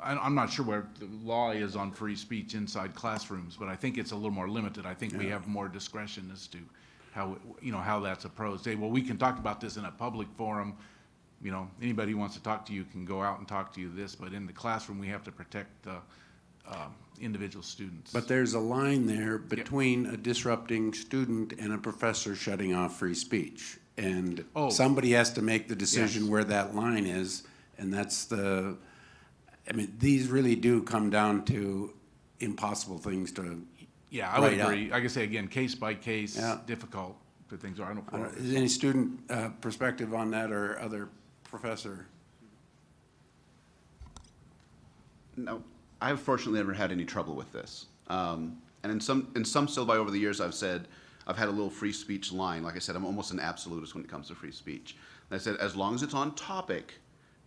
I'm not sure where the law is on free speech inside classrooms, but I think it's a little more limited. I think we have more discretion as to how that's approached. Say, well, we can talk about this in a public forum. Anybody who wants to talk to you can go out and talk to you this, but in the classroom, we have to protect the individual students. But there's a line there between a disrupting student and a professor shutting off free speech. And somebody has to make the decision where that line is, and that's these really do come down to impossible things to I would agree. Like I say, again, case by case, difficult the things are. Is there any student perspective on that, or other professor? No, I've fortunately never had any trouble with this. And in some syllabi over the years, I've had a little free speech line. Like I said, I'm almost an absolutist when it comes to free speech. And I said, as long as it's on topic,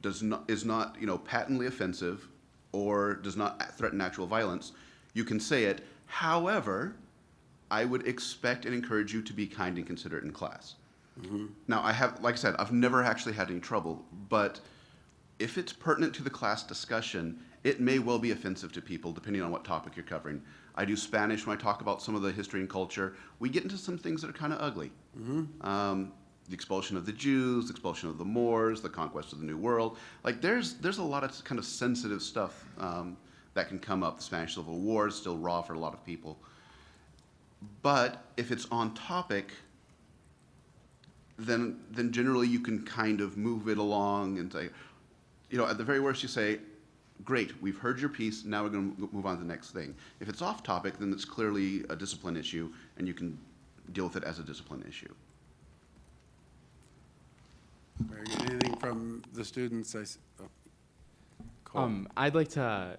is not patently offensive, or does not threaten actual violence, you can say it. However, I would expect and encourage you to be kind and considerate in class. Mm-hmm. Now, like I said, I've never actually had any trouble, but if it's pertinent to the class discussion, it may well be offensive to people depending on what topic you're covering. I do Spanish when I talk about some of the history and culture. We get into some things that are kind of ugly. Mm-hmm. The expulsion of the Jews, the expulsion of the Moors, the conquest of the New World. Like there's a lot of kind of sensitive stuff that can come up. The Spanish Civil War is still raw for a lot of people. But if it's on topic, then generally you can kind of move it along and say, at the very worst you say, great, we've heard your piece, now we're going to move on to the next thing. If it's off topic, then it's clearly a discipline issue, and you can deal with it as a discipline issue. Very good. Anything from the students? Cole. I'd like to,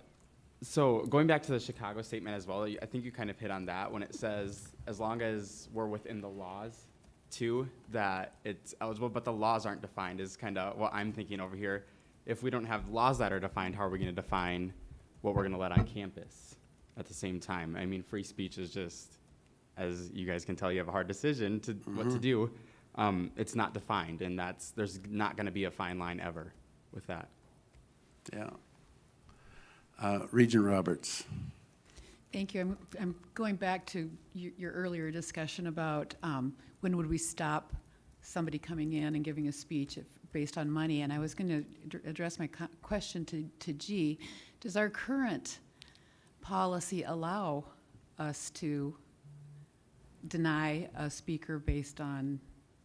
so going back to the Chicago statement as well, I think you kind of hit on that when it says, as long as we're within the laws too, that it's eligible, but the laws aren't defined is kind of what I'm thinking over here. If we don't have laws that are defined, how are we going to define what we're going to let on campus at the same time? I mean, free speech is just, as you guys can tell, you have a hard decision to what to do. It's not defined, and there's not going to be a fine line ever with that. Yeah. Regent Roberts. Thank you. I'm going back to your earlier discussion about when would we stop somebody coming in and giving a speech based on money, and I was going to address my question to G. Does our current policy allow us to deny a speaker based on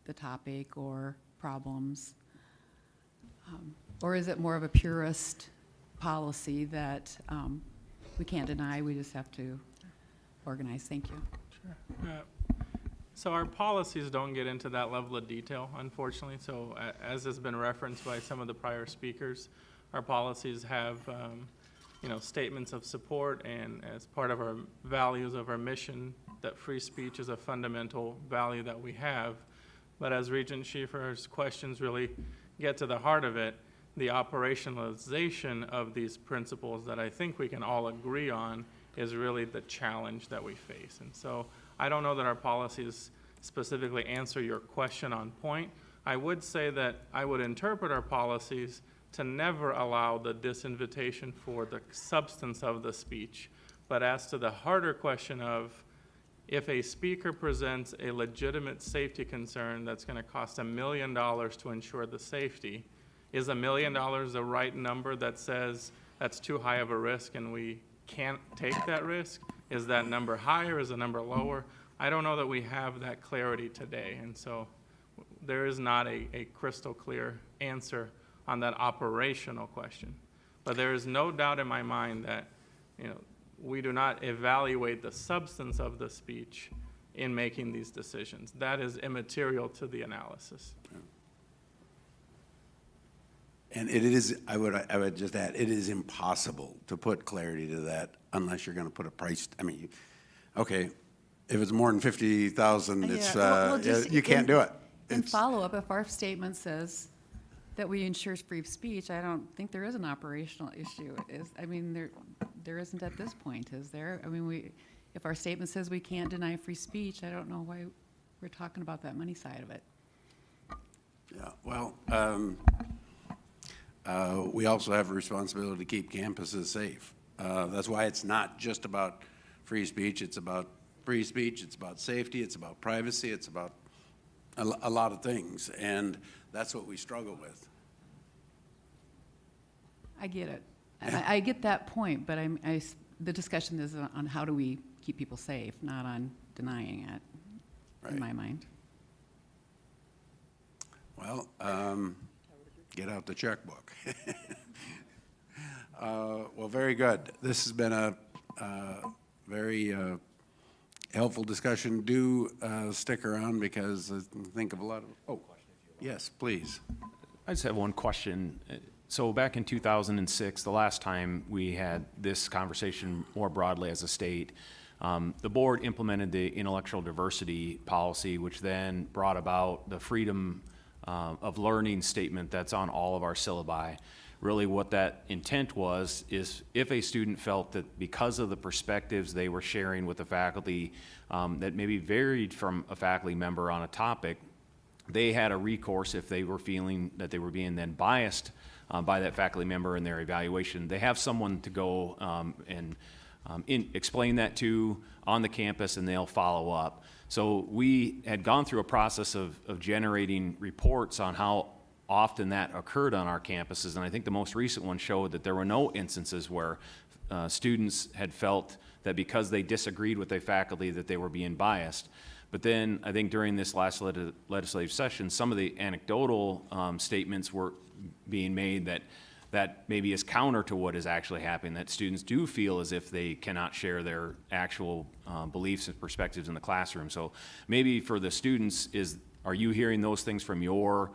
the topic or problems? Or is it more of a purist policy that we can't deny, we just have to organize? Thank you. So our policies don't get into that level of detail, unfortunately. So as has been referenced by some of the prior speakers, our policies have, statements of support, and as part of our values of our mission, that free speech is a fundamental value that we have. But as Regent Schieffer's questions really get to the heart of it, the operationalization of these principles that I think we can all agree on is really the challenge that we face. And so I don't know that our policies specifically answer your question on point. I would say that I would interpret our policies to never allow the disinvitation for the substance of the speech. But as to the harder question of if a speaker presents a legitimate safety concern that's going to cost $1 million to ensure the safety, is $1 million the right number that says that's too high of a risk and we can't take that risk? Is that number higher? Is the number lower? I don't know that we have that clarity today, and so there is not a crystal clear answer on that operational question. But there is no doubt in my mind that, we do not evaluate the substance of the speech in making these decisions. That is immaterial to the analysis. And it is, I would just add, it is impossible to put clarity to that unless you're going to put a price. I mean, okay, if it's more than 50,000, it's Well, just you can't do it. In It's- follow-up, if our statement says that we ensure free speech, I don't think there is an operational issue. There isn't at this point, is there? I mean, if our statement says we can't deny free speech, I don't know why we're talking about that money side of it. Yeah, well, we also have a responsibility to keep campuses safe. That's why it's not just about free speech. It's about free speech, it's about safety, it's about privacy, it's about a lot of things, and that's what we struggle with. I get it. And I get that point, but the discussion is on how do we keep people safe, not on denying it, Right. in my mind. Well, get out the checkbook. Well, very good. This has been a very helpful discussion. Do stick around because I think of a lot of, yes, please. I just have one question. So back in 2006, the last time we had this conversation more broadly as a state, the board implemented the intellectual diversity policy, which then brought about the freedom of learning statement that's on all of our syllabi. Really what that intent was is if a student felt that because of the perspectives they were sharing with the faculty that maybe varied from a faculty member on a topic, they had a recourse if they were feeling that they were being then biased by that faculty member in their evaluation. They have someone to go and explain that to on the campus, and they'll follow up. So we had gone through a process of generating reports on how often that occurred on our campuses, and I think the most recent one showed that there were no instances where students had felt that because they disagreed with a faculty that they were being biased. But then I think during this last legislative session, some of the anecdotal statements were being made that maybe is counter to what is actually happening, that students do feel as if they cannot share their actual beliefs and perspectives in the classroom. So maybe for the students, are you hearing those things from your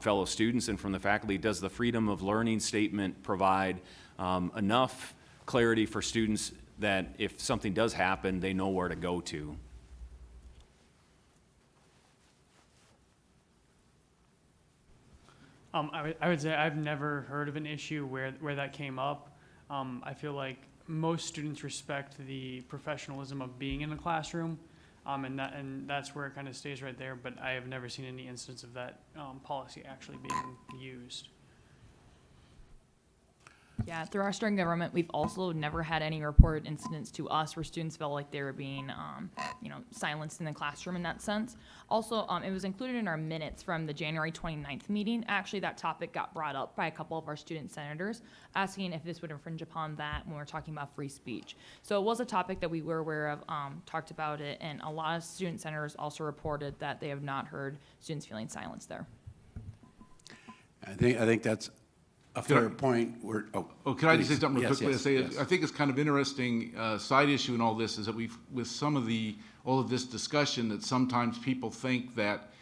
fellow students and from the faculty? Does the freedom of learning statement provide enough clarity for students that if something does happen, they know where to go to? I would say I've never heard of an issue where that came up. I feel like most students respect the professionalism of being in a classroom, and that's where it kind of stays right there. But I have never seen any instance of that policy actually being used. Yeah, through our student government, we've also never had any reported incidents to us where students felt like they were being, silenced in the classroom in that sense. Also, it was included in our minutes from the January 29th meeting. Actually, that topic got brought up by a couple of our student senators, asking if this would infringe upon that when we're talking about free speech. So it was a topic that we were aware of, talked about it, and a lot of student senators also reported that they have not heard students feeling silenced there. I think that's a Could I- fair point. Oh, can I just say please. something real Yes, quickly? yes, Say, yes. I think it's kind of interesting, side issue in all this is that with some of all of this discussion, that sometimes people think that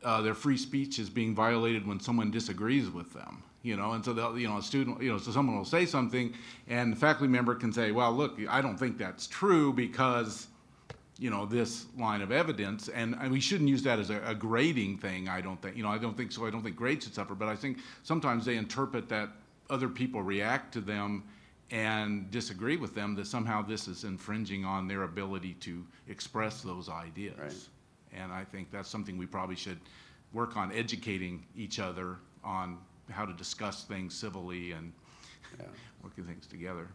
their free speech is being violated when someone disagrees with them, and so a student, so someone will say something and the faculty member can say, well, look, I don't think that's true because, this line of evidence, and we shouldn't use that as a grading thing, I don't think. I don't think so. I don't think grades should suffer, but I think sometimes they interpret that other people react to them and disagree with them, that somehow this is infringing on their ability to express those ideas. Right. And I think that's something we probably should work on, educating each other on how to discuss things civilly and Yeah. working things together.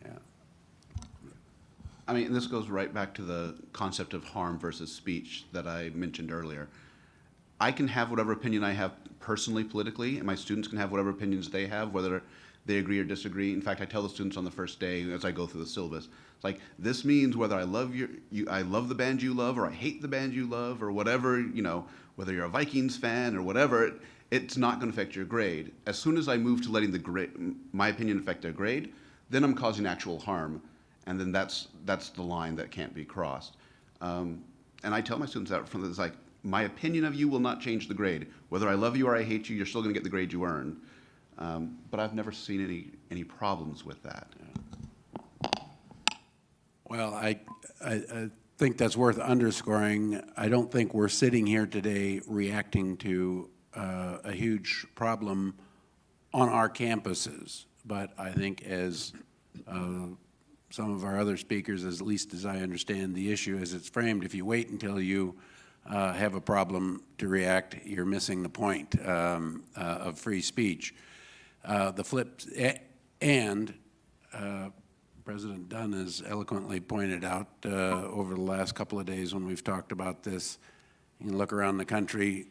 Yeah. I mean, this goes right back to the concept of harm versus speech that I mentioned earlier. I can have whatever opinion I have personally, politically, and my students can have whatever opinions they have, whether they agree or disagree. In fact, I tell the students on the first day as I go through the syllabus, it's like, this means whether I love I love the band you love, or I hate the band you love, or whatever, whether you're a Vikings fan or whatever, it's not going to affect your grade. As soon as I move to letting my opinion affect their grade, then I'm causing actual harm. And then that's the line that can't be crossed. And I tell my students that from it's like, my opinion of you will not change the grade. Whether I love you or I hate you, you're still going to get the grade you earned. But I've never seen any problems with that. Well, I think that's worth underscoring. I don't think we're sitting here today reacting to a huge problem on our campuses. But I think as some of our other speakers, at least as I understand the issue as it's framed, if you wait until you have a problem to react, you're missing the point of free speech. And President Dunn has eloquently pointed out over the last couple of days when we've talked about this, you can look around the country,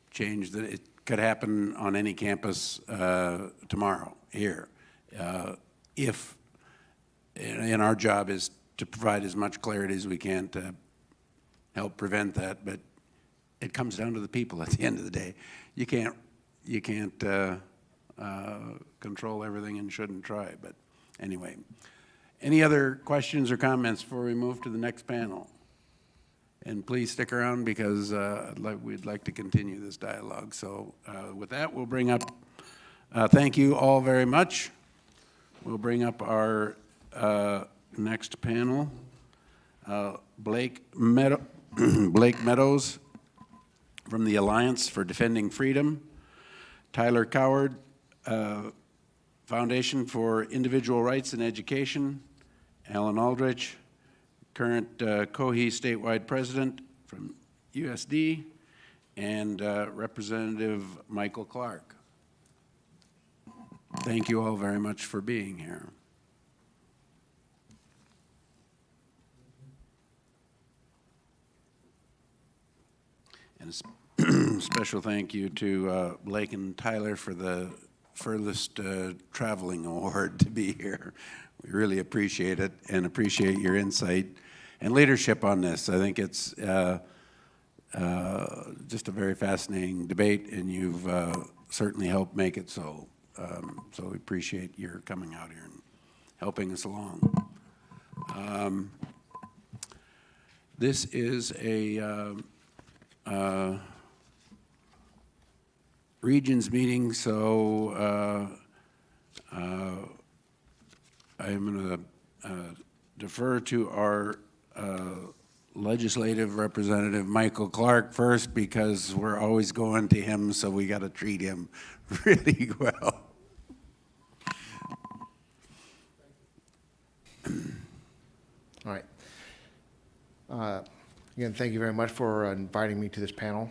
change that it could happen on any campus tomorrow here. If and our job is to provide as much clarity as we can to help prevent that, but it comes down to the people at the end of the day. You can't control everything and shouldn't try, but anyway. Any other questions or comments before we move to the next panel? And please stick around because we'd like to continue this dialogue. So with that, we'll bring up, thank you all very much. We'll bring up our next panel. Blake Meadows from the Alliance for Defending Freedom, Tyler Coward, Foundation for Individual Rights in Education, Alan Aldrich, current Cohee statewide president from USD, and Representative Michael Clark. Thank you all very much for being here. And a special thank you to Blake and Tyler for the furthest traveling award to be here. We really appreciate it and appreciate your insight and leadership on this. I think it's just a very fascinating debate, and you've certainly helped make it so. So we appreciate your coming out here and helping us along. This is a Regions meeting, so I'm going to defer to our legislative representative, Michael Clark, first, because we're always going to him, so we got to treat him really well. All right. Again, thank you very much for inviting me to this panel.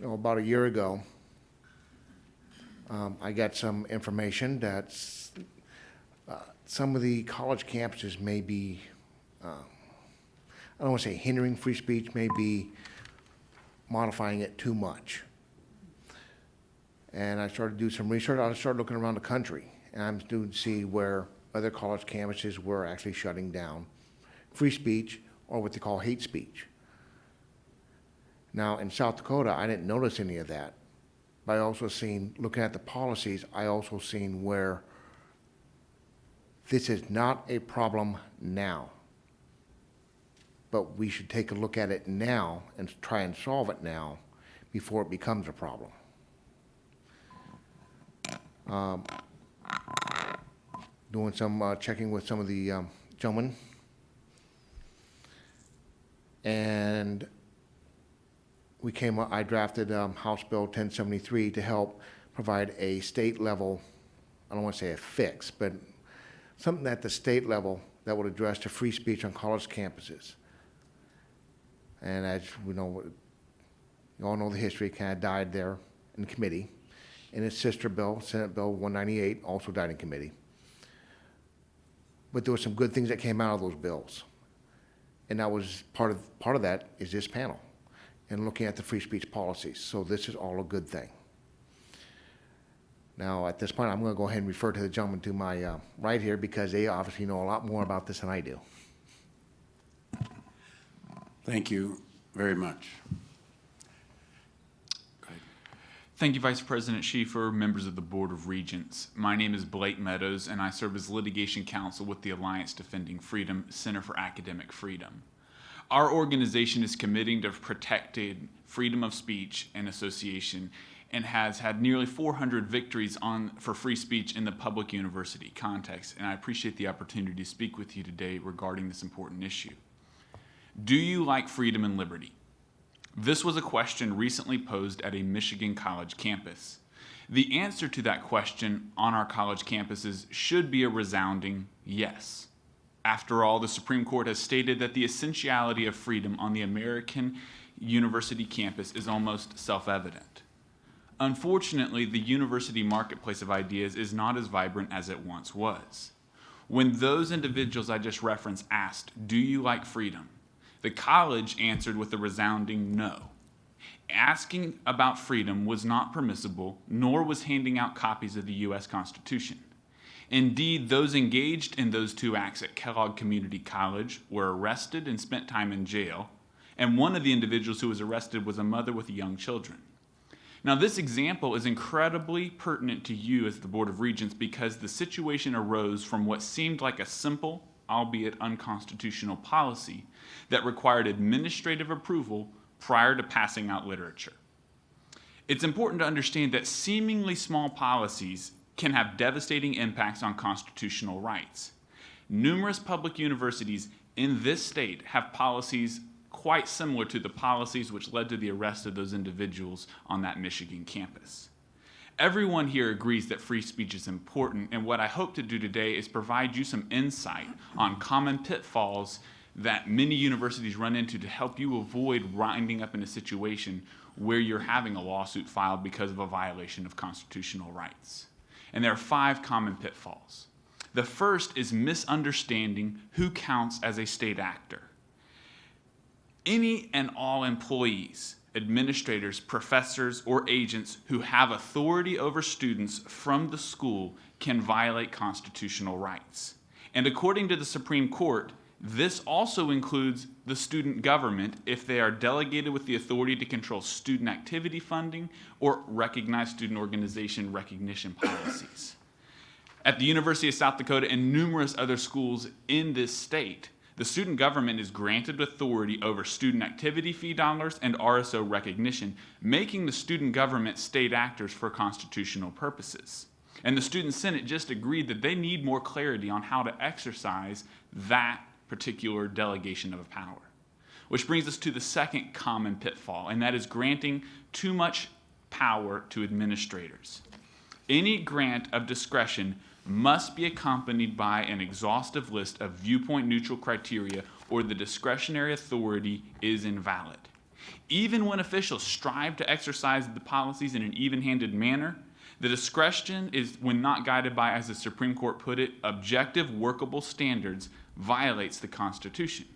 About a year ago, I got some information that some of the college campuses may be, I don't want to say hindering free speech, may be modifying it too much. And I started to do some research. I started looking around the country, and I'm starting to see where other college campuses were actually shutting down free speech, or what they call hate speech. Now, in South Dakota, I didn't notice any of that. But I also seen, looking at the policies, I also seen where this is not a problem now. But we should take a look at it now and try and solve it now before it becomes a problem. Doing some checking with some of the gentlemen. And I drafted House Bill 1073 to help provide a state level, I don't want to say a fix, but something at the state level that would address the free speech on college campuses. And as we know, you all know the history, it kind of died there in committee. And its sister bill, Senate Bill 198, also died in committee. But there were some good things that came out of those bills. And that was part of that is this panel and looking at the free speech policies. So this is all a good thing. Now, at this point, I'm going to go ahead and refer to the gentleman to my right here because they obviously know a lot more about this than I do. Thank you very much. Thank you, Vice President Schieffer, members of the Board of Regents. My name is Blake Meadows, and I serve as litigation counsel with the Alliance Defending Freedom Center for Academic Freedom. Our organization is committing to protecting freedom of speech and association and has had nearly 400 victories for free speech in the public university context, and I appreciate the opportunity to speak with you today regarding this important issue. Do you like freedom and liberty? This was a question recently posed at a Michigan college campus. The answer to that question on our college campuses should be a resounding yes. After all, the Supreme Court has stated that the essentiality of freedom on the American university campus is almost self-evident. Unfortunately, the university marketplace of ideas is not as vibrant as it once was. When those individuals I just referenced asked, "Do you like freedom?" the college answered with a resounding no. Asking about freedom was not permissible, nor was handing out copies of the U.S. Constitution. Indeed, those engaged in those two acts at Kellogg Community College were arrested and spent time in jail, and one of the individuals who was arrested was a mother with young children. Now, this example is incredibly pertinent to you as the Board of Regents because the situation arose from what seemed like a simple, albeit unconstitutional policy that required administrative approval prior to passing out literature. It's important to understand that seemingly small policies can have devastating impacts on constitutional rights. Numerous public universities in this state have policies quite similar to the policies which led to the arrest of those individuals on that Michigan campus. Everyone here agrees that free speech is important, and what I hope to do today is provide you some insight on common pitfalls that many universities run into to help you avoid winding up in a situation where you're having a lawsuit filed because of a violation of constitutional rights. And there are 5 common pitfalls. The first is misunderstanding who counts as a state actor. Any and all employees, administrators, professors, or agents who have authority over students from the school can violate constitutional rights. And according to the Supreme Court, this also includes the student government if they are delegated with the authority to control student activity funding or recognize student organization recognition policies. At the University of South Dakota and numerous other schools in this state, the student government is granted authority over student activity fee dollars and RSO recognition, making the student government state actors for constitutional purposes. And the Student Senate just agreed that they need more clarity on how to exercise that particular delegation of power. Which brings us to the second common pitfall, and that is granting too much power to administrators. Any grant of discretion must be accompanied by an exhaustive list of viewpoint-neutral criteria, or the discretionary authority is invalid. Even when officials strive to exercise the policies in an even-handed manner, The discretion is, when not guided by, as the Supreme Court put it, objective, workable standards, violates the Constitution.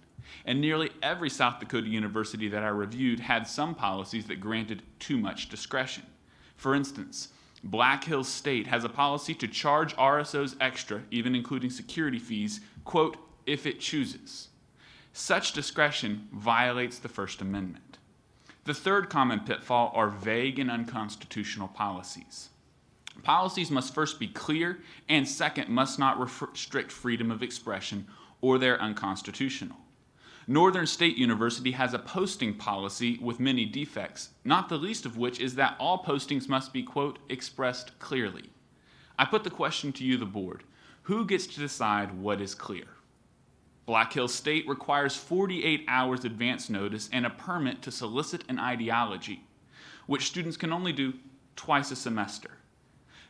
And nearly every South Dakota university that I reviewed had some policies that granted too much discretion. For instance, Black Hills State has a policy to charge RSOs extra, even including security fees, quote, if it chooses. Such discretion violates the First Amendment. The third common pitfall are vague and unconstitutional policies. Policies must first be clear, and second, must not restrict freedom of expression, or they're unconstitutional. Northern State University has a posting policy with many defects, not the least of which is that all postings must be, quote, expressed clearly. I put the question to you, the board. Who gets to decide what is clear? Black Hills State requires 48 hours advance notice and a permit to solicit an ideology, which students can only do twice a semester.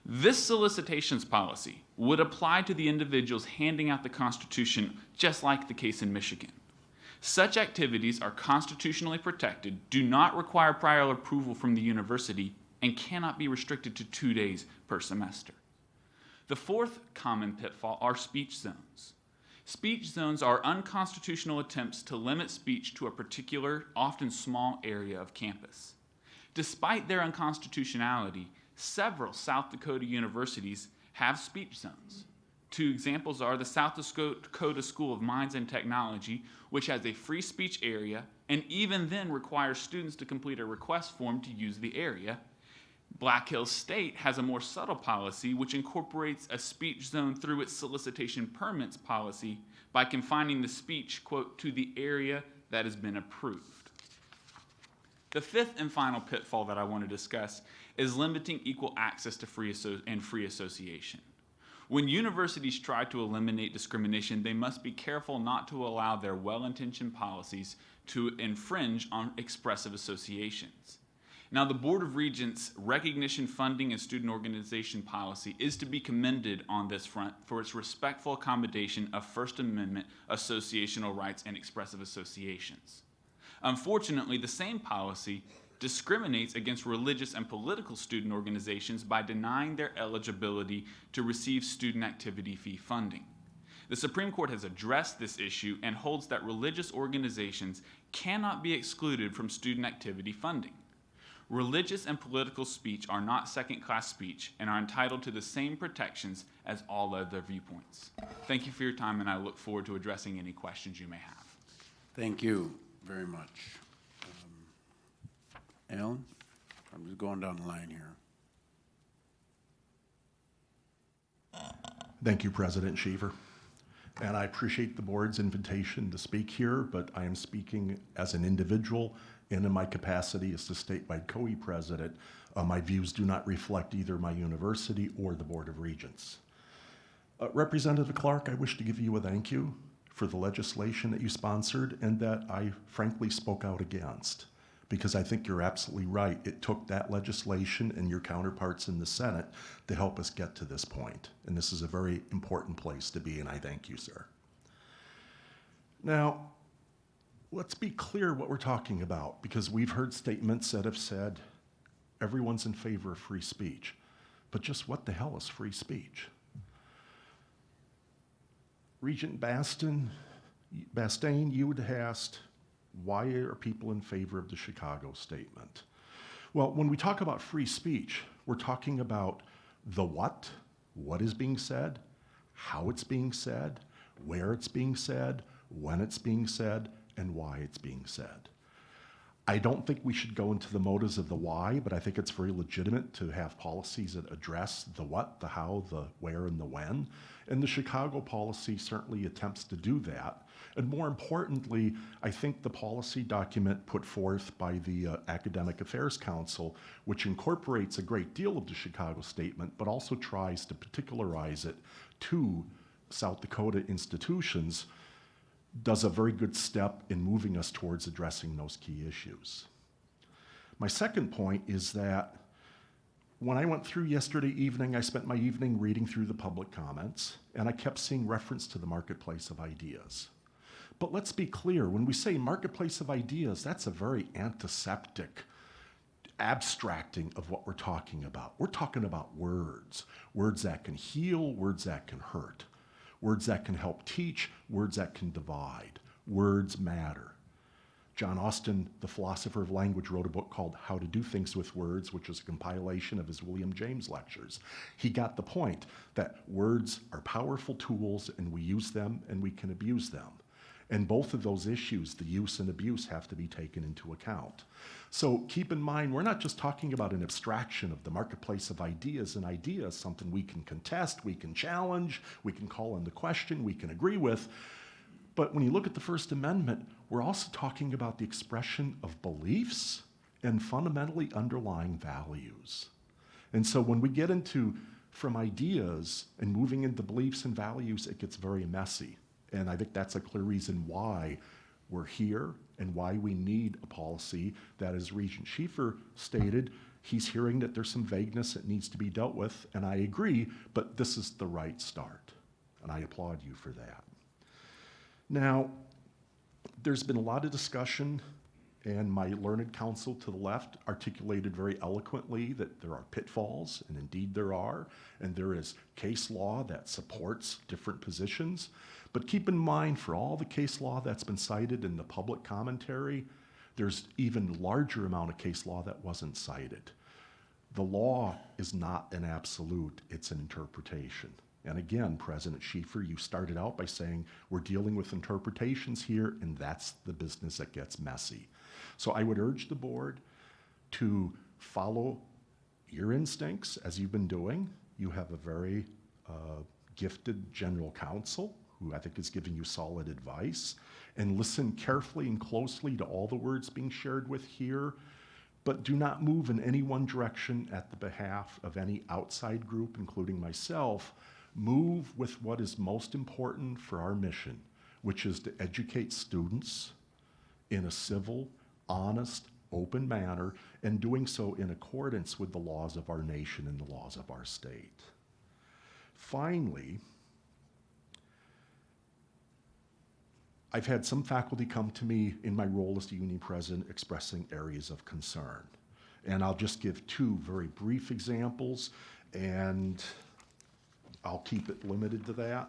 This solicitations policy would apply to the individuals handing out the Constitution, just like the case in Michigan. Such activities are constitutionally protected, do not require prior approval from the university, and cannot be restricted to 2 days per semester. The fourth common pitfall are speech zones. Speech zones are unconstitutional attempts to limit speech to a particular, often small area of campus. Despite their unconstitutionality, several South Dakota universities have speech zones. Two examples are the South Dakota School of Mines and Technology, which has a free speech area and even then requires students to complete a request form to use the area. Black Hills State has a more subtle policy which incorporates a speech zone through its solicitation permits policy by confining the speech, quote, to the area that has been approved. The fifth and final pitfall that I want to discuss is limiting equal access to free association. When universities try to eliminate discrimination, they must be careful not to allow their well-intentioned policies to infringe on expressive associations. Now, the Board of Regents' recognition, funding, and student organization policy is to be commended on this front for its respectful accommodation of First Amendment associational rights and expressive associations. Unfortunately, the same policy discriminates against religious and political student organizations by denying their eligibility to receive student activity fee funding. The Supreme Court has addressed this issue and holds that religious organizations cannot be excluded from student activity funding. Religious and political speech are not second-class speech and are entitled to the same protections as all other viewpoints. Thank you for your time, and I look forward to addressing any questions you may have. Thank you very much. Alan, I'm just going down the line here. Thank you, President Schiefer. And I appreciate the board's invitation to speak here, but I am speaking as an individual and in my capacity as the statewide COE president. My views do not reflect either my university or the Board of Regents. Representative Clark, I wish to give you a thank you for the legislation that you sponsored and that I frankly spoke out against, because I think you're absolutely right. It took that legislation and your counterparts in the Senate to help us get to this point. And this is a very important place to be, and I thank you, sir. Now, let's be clear what we're talking about, because we've heard statements that have said everyone's in favor of free speech. But just what the hell is free speech? Regent Bastain, you had asked, why are people in favor of the Chicago statement? Well, when we talk about free speech, we're talking about the what is being said, how it's being said, where it's being said, when it's being said, and why it's being said. I don't think we should go into the motives of the why, but I think it's very legitimate to have policies that address the what, the how, the where, and the when. And the Chicago policy certainly attempts to do that. And more importantly, I think the policy document put forth by the Academic Affairs Council, which incorporates a great deal of the Chicago statement, but also tries to particularize it to South Dakota institutions, does a very good step in moving us towards addressing those key issues. My second point is that when I went through yesterday evening, I spent my evening reading through the public comments, and I kept seeing reference to the marketplace of ideas. But let's be clear, when we say marketplace of ideas, that's a very antiseptic abstracting of what we're talking about. We're talking about words, words that can heal, words that can hurt, words that can help teach, words that can divide. Words matter. John Austin, the philosopher of language, wrote a book called How to Do Things with Words, which was a compilation of his William James lectures. He got the point that words are powerful tools and we use them and we can abuse them. And both of those issues, the use and abuse, have to be taken into account. So keep in mind, we're not just talking about an abstraction of the marketplace of ideas, and ideas, something we can contest, we can challenge, we can call into question, we can agree with. But when you look at the First Amendment, we're also talking about the expression of beliefs and fundamentally underlying values. And so when we get into from ideas and moving into beliefs and values, it gets very messy. And I think that's a clear reason why we're here and why we need a policy that, as Regent Schieffer stated, he's hearing that there's some vagueness that needs to be dealt with, and I agree, but this is the right start. And I applaud you for that. Now, there's been a lot of discussion, and my learned counsel to the left articulated very eloquently that there are pitfalls, and indeed there are, and there is case law that supports different positions. But keep in mind, for all the case law that's been cited in the public commentary, there's even larger amount of case law that wasn't cited. The law is not an absolute, it's an interpretation. And again, President Schieffer, you started out by saying we're dealing with interpretations here, and that's the business that gets messy. So I would urge the board to follow your instincts as you've been doing. You have a very gifted general counsel who I think is giving you solid advice, and listen carefully and closely to all the words being shared with here, but do not move in any one direction at the behalf of any outside group, including myself. Move with what is most important for our mission, which is to educate students in a civil, honest, open manner, and doing so in accordance with the laws of our nation and the laws of our state. Finally, I've had some faculty come to me in my role as the union president expressing areas of concern. And I'll just give two very brief examples, and I'll keep it limited to that.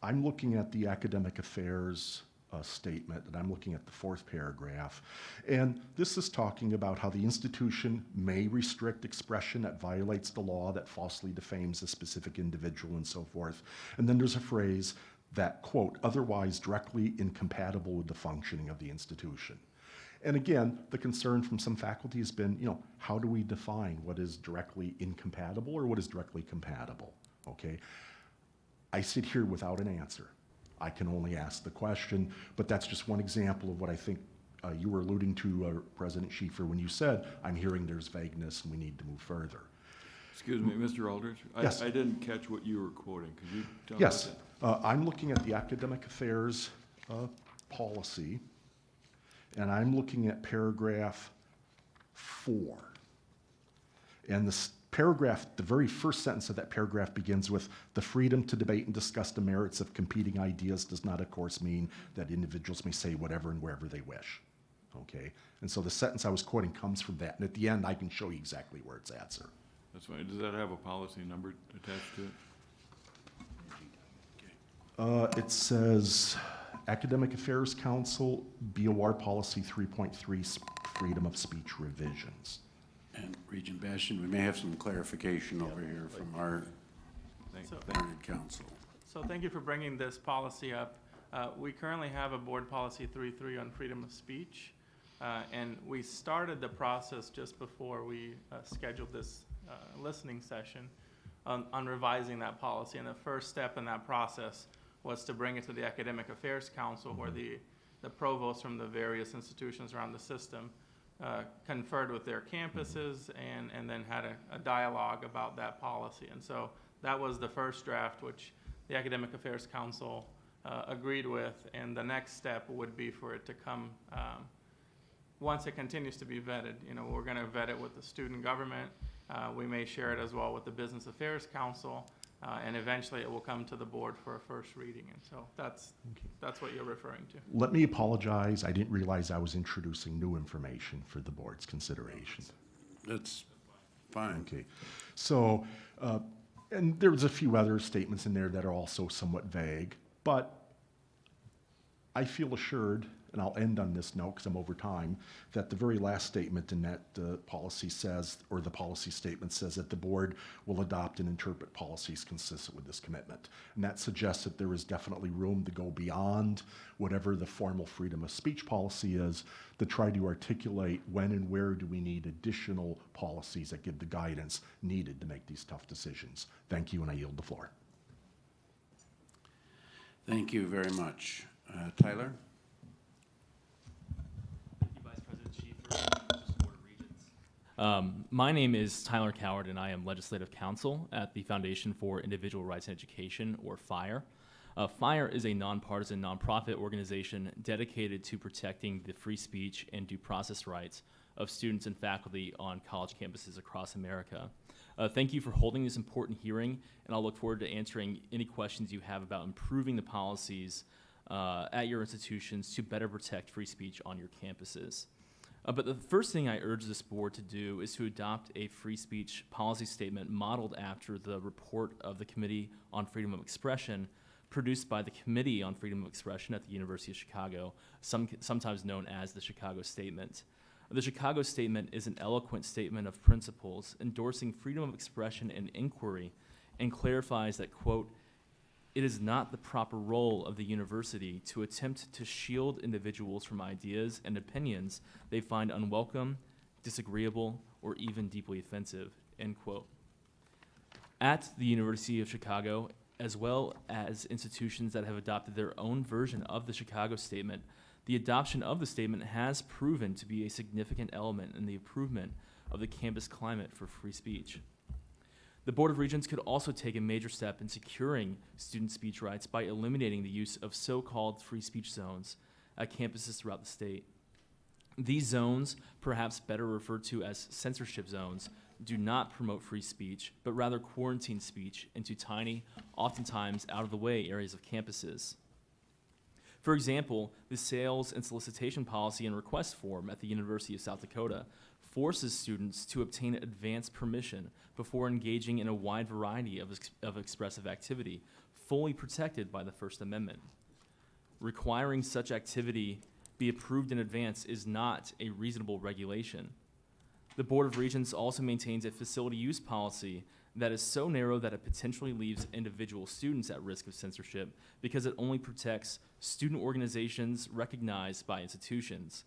I'm looking at the academic affairs statement, and I'm looking at the fourth paragraph. And this is talking about how the institution may restrict expression that violates the law, that falsely defames a specific individual, and so forth. And then there's a phrase that, quote, otherwise directly incompatible with the functioning of the institution. And again, the concern from some faculty has been, how do we define what is directly incompatible or what is directly compatible? Okay, I sit here without an answer. I can only ask the question, but that's just one example of what I think you were alluding to, President Schieffer, when you said, I'm hearing there's vagueness and we need to move further. Excuse me, Mr. Aldrich, Yes. I didn't catch what you were quoting. Could you tell me? Yes, I'm looking at the academic affairs policy, and I'm looking at paragraph 4. And the paragraph, the very first sentence of that paragraph begins with, the freedom to debate and discuss the merits of competing ideas does not, of course, mean that individuals may say whatever and wherever they wish. Okay? And so the sentence I was quoting comes from that. And at the end, I can show you exactly where it's at, sir. That's fine. Does that have a policy number attached to it? It says Academic Affairs Council, BOR Policy 3.3, Freedom of Speech Revisions. And Regent Bastian, we may have some clarification over here from our learned counsel. So thank you for bringing this policy up. We currently have a board policy 3.3 on freedom of speech. And we started the process just before we scheduled this listening session on revising that policy. And the first step in that process was to bring it to the Academic Affairs Council, where the provosts from the various institutions around the system conferred with their campuses and then had a dialogue about that policy. And so that was the first draft, which the Academic Affairs Council agreed with. And the next step would be for it to come, once it continues to be vetted, we're going to vet it with the student government. We may share it as well with the Business Affairs Council. and eventually it will come to the board for a first reading. And so that's what you're referring to. Let me apologize. I didn't realize I was introducing new information for the board's consideration. That's fine. Okay. So, and there's a few other statements in there that are also somewhat vague, but I feel assured, and I'll end on this note because I'm over time, that the very last statement in that policy says, or the policy statement says, that the board will adopt and interpret policies consistent with this commitment. And that suggests that there is definitely room to go beyond whatever the formal freedom of speech policy is to try to articulate when and where do we need additional policies that give the guidance needed to make these tough decisions. Thank you, and I yield the floor. Thank you very much. Tyler? Thank you, Vice President Schieffer, Board of Regents. My name is Tyler Coward, and I am Legislative Counsel at the Foundation for Individual Rights and Education, or FIRE. FIRE is a nonpartisan nonprofit organization dedicated to protecting the free speech and due process rights of students and faculty on college campuses across America. Thank you for holding this important hearing, and I'll look forward to answering any questions you have about improving the policies at your institutions to better protect free speech on your campuses. But the first thing I urge this board to do is to adopt a free speech policy statement modeled after the report of the Committee on Freedom of Expression produced by the Committee on Freedom of Expression at the University of Chicago, sometimes known as the Chicago Statement. The Chicago Statement is an eloquent statement of principles endorsing freedom of expression and inquiry, and clarifies that, quote, "It is not the proper role of the university to attempt to shield individuals from ideas and opinions they find unwelcome, disagreeable, or even deeply offensive," end quote. At the University of Chicago, as well as institutions that have adopted their own version of the Chicago Statement, the adoption of the statement has proven to be a significant element in the improvement of the campus climate for free speech. The Board of Regents could also take a major step in securing student speech rights by eliminating the use of so-called free speech zones at campuses throughout the state. These zones, perhaps better referred to as censorship zones, do not promote free speech, but rather quarantine speech into tiny, oftentimes out-of-the-way areas of campuses. For example, the sales and solicitation policy and request form at the University of South Dakota forces students to obtain advance permission before engaging in a wide variety of expressive activity, fully protected by the First Amendment. Requiring such activity be approved in advance is not a reasonable regulation. The Board of Regents also maintains a facility use policy that is so narrow that it potentially leaves individual students at risk of censorship because it only protects student organizations recognized by institutions,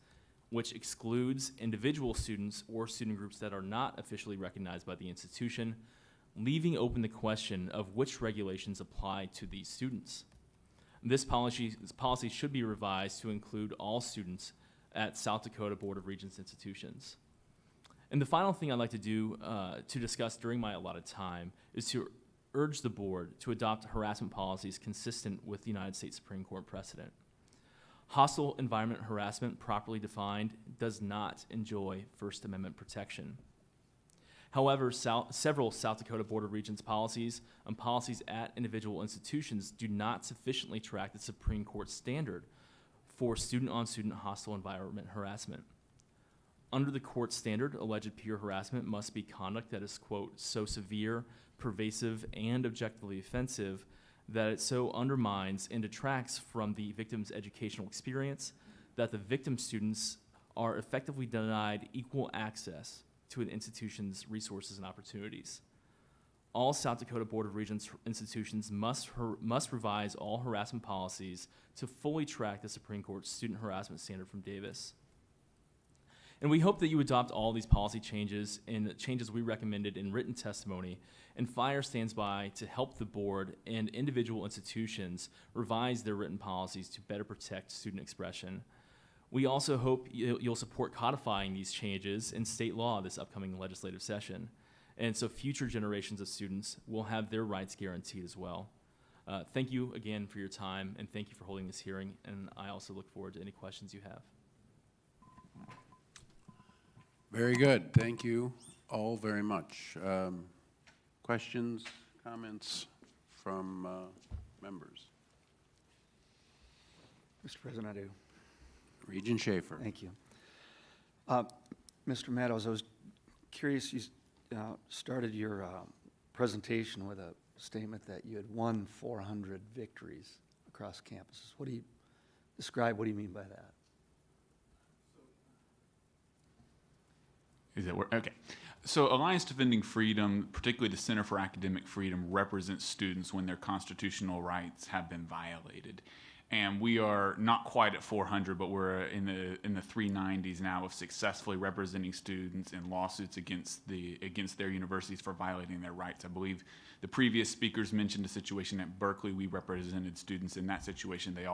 which excludes individual students or student groups that are not officially recognized by the institution, leaving open the question of which regulations apply to these students. This policy should be revised to include all students at South Dakota Board of Regents institutions. And the final thing I'd like to do to discuss during my allotted time is to urge the board to adopt harassment policies consistent with the United States Supreme Court precedent. Hostile environment harassment, properly defined, does not enjoy First Amendment protection. However, several South Dakota Board of Regents policies and policies at individual institutions do not sufficiently track the Supreme Court standard for student-on-student hostile environment harassment. Under the court standard, alleged peer harassment must be conduct that is, quote, "so severe, pervasive, and objectively offensive that it so undermines and detracts from the victim's educational experience that the victim students are effectively denied equal access to an institution's resources and opportunities." All South Dakota Board of Regents institutions must revise all harassment policies to fully track the Supreme Court's student harassment standard from Davis. And we hope that you adopt all these policy changes and the changes we recommended in written testimony, and FIRE stands by to help the board and individual institutions revise their written policies to better protect student expression. We also hope you'll support codifying these changes in state law this upcoming legislative session, and so future generations of students will have their rights guaranteed as well. Thank you again for your time, and thank you for holding this hearing, and I also look forward to any questions you have. Very good. Thank you all very much. Questions, comments? from members. Mr. President, I do. Regent Schaefer. Thank you. Mr. Meadows, I was curious, you started your presentation with a statement that you had won 400 victories across campuses. What do you mean by that? Is that where? Okay. So Alliance Defending Freedom, particularly the Center for Academic Freedom, represents students when their constitutional rights have been violated. And we are not quite at 400, but we're in the 390s now of successfully representing students in lawsuits against their universities for violating their rights. I believe the previous speakers mentioned a situation at Berkeley. We represented students in that situation. We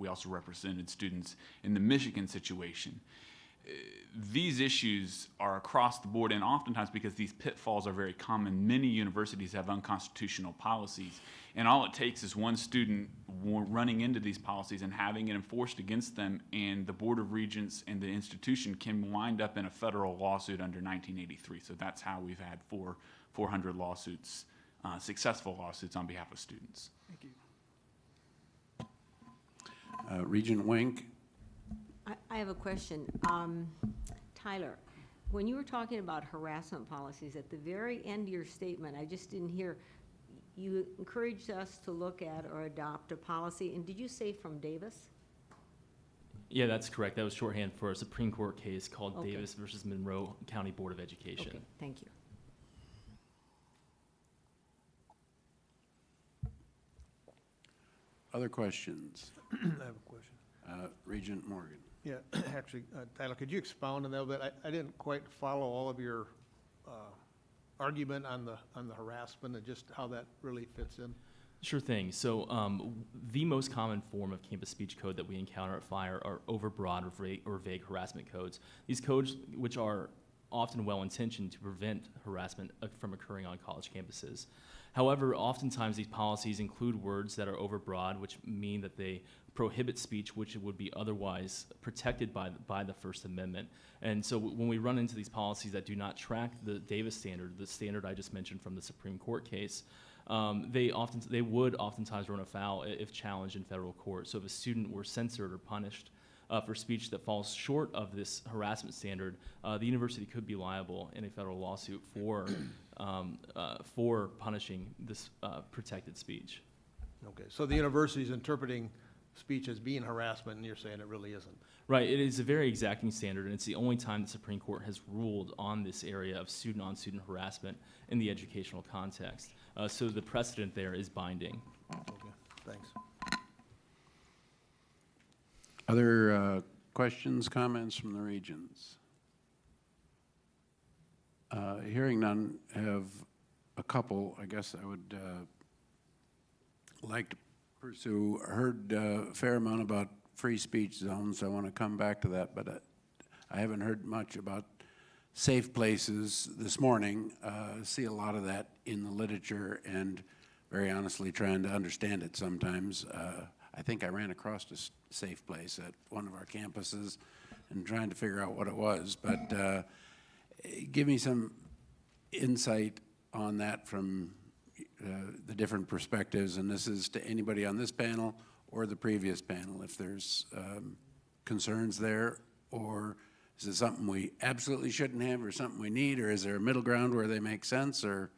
also represented students in the Michigan situation. These issues are across the board, and oftentimes because these pitfalls are very common, many universities have unconstitutional policies, and all it takes is one student running into these policies and having it enforced against them, and the Board of Regents and the institution can wind up in a federal lawsuit under 1983. So that's how we've had 400 lawsuits, successful lawsuits on behalf of students. Thank you. Regent Wink. I have a question. Tyler, when you were talking about harassment policies, at the very end of your statement, I just didn't hear, you encouraged us to look at or adopt a policy, and did you say from Davis? Yeah, that's correct. That was shorthand for a Supreme Court case called Okay. Davis versus Monroe County Board of Education. Okay, thank you. Other questions? I have a question. Regent Morgan. Yeah, actually, Tyler, could you expound on that a bit? I didn't quite follow all of your argument on the harassment and just how that really fits in. Sure thing. So the most common form of campus speech code that we encounter at FIRE are overbroad or vague harassment codes. These codes, which are often well-intentioned to prevent harassment from occurring on college campuses. However, oftentimes these policies include words that are overbroad, which mean that they prohibit speech which would be otherwise protected by the First Amendment. And so when we run into these policies that do not track the Davis standard, the standard I just mentioned from the Supreme Court case, they would oftentimes run afoul if challenged in federal court. So if a student were censored or punished for speech that falls short of this harassment standard, the university could be liable in a federal lawsuit for punishing this protected speech. Okay, so the university's interpreting speech as being harassment, and you're saying it really isn't? Right, it is a very exacting standard, and it's the only time the Supreme Court has ruled on this area of student-on-student harassment in the educational context. So the precedent there is binding. Okay, thanks. Other questions, comments from the regents? Hearing none, have a couple. I guess I would like to pursue. Heard a fair amount about free speech zones. I want to come back to that, but I haven't heard much about safe places this morning. See a lot of that in the literature, and very honestly trying to understand it sometimes. I think I ran across a safe place at one of our campuses and trying to figure out what it was. But give me some insight on that from the different perspectives. And this is to anybody on this panel or the previous panel, if there's concerns there, or is it something we absolutely shouldn't have or something we need, or is there a middle ground where they make sense, or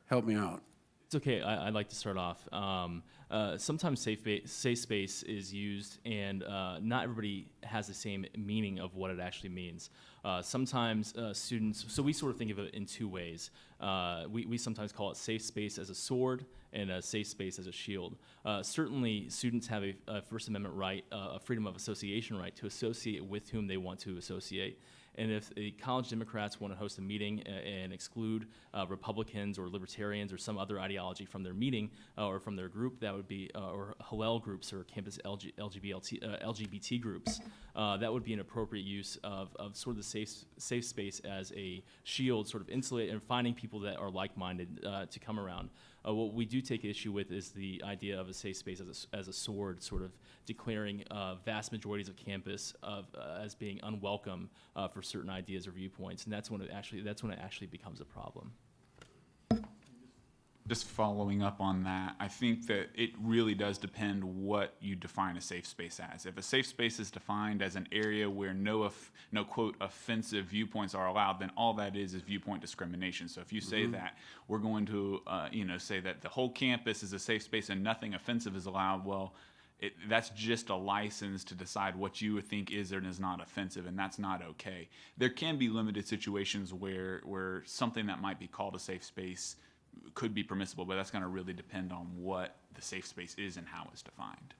help me out? It's okay. I'd like to start off. Sometimes safe space is used, and not everybody has the same meaning of what it actually means. Sometimes students, so we sort of think of it in two ways. We sometimes call it safe space as a sword and a safe space as a shield. Certainly, students have a First Amendment right, a freedom of association right to associate with whom they want to associate. And if the college Democrats want to host a meeting and exclude Republicans or Libertarians or some other ideology from their meeting or from their group, that would be, or Hillel groups or campus LGBT groups, that would be an appropriate use of sort of the safe space as a shield, sort of insulate and finding people that are like-minded to come around. What we do take issue with is the idea of a safe space as a sword, sort of declaring vast majorities of campus as being unwelcome for certain ideas or viewpoints, and that's when it actually becomes a problem. Just following up on that, I think that it really does depend what you define a safe space as. If a safe space is defined as an area where no quote offensive viewpoints are allowed, then all that is viewpoint discrimination. So if you say that we're going to say that the whole campus is a safe space and nothing offensive is allowed, well, that's just a license to decide what you would think is or is not offensive, and that's not okay. There can be limited situations where something that might be called a safe space could be permissible, but that's going to really depend on what the safe space is and how it's defined.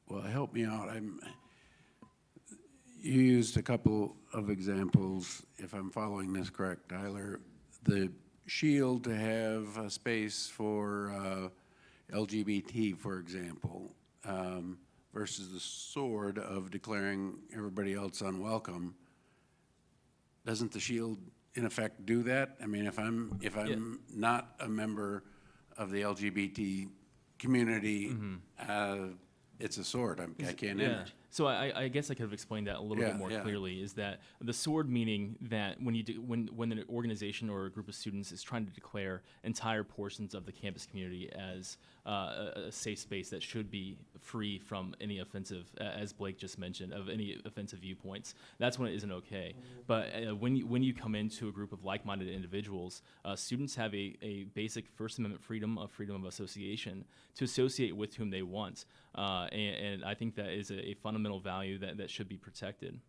Well, help me out. You used a couple of examples, if I'm following this correct, Tyler. The shield to have a space for LGBT, for example, versus the sword of declaring everybody else unwelcome. Doesn't the shield in effect do that? I mean, if I'm not a member of the LGBT community, it's a sword. I can't enter. So I guess I could have explained that a little bit more clearly. Is that the sword meaning that when an organization or a group of students is trying to declare entire portions of the campus community as a safe space that should be free from any offensive, as Blake just mentioned, of any offensive viewpoints, that's when it isn't okay. But when you come into a group of like-minded individuals, students have a basic First Amendment freedom of association to associate with whom they want, and I think that is a fundamental value that should be protected.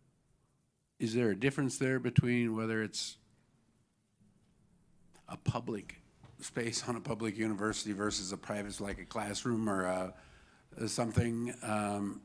Is there a difference there between whether it's a public space on a public university versus a private, like a classroom or something?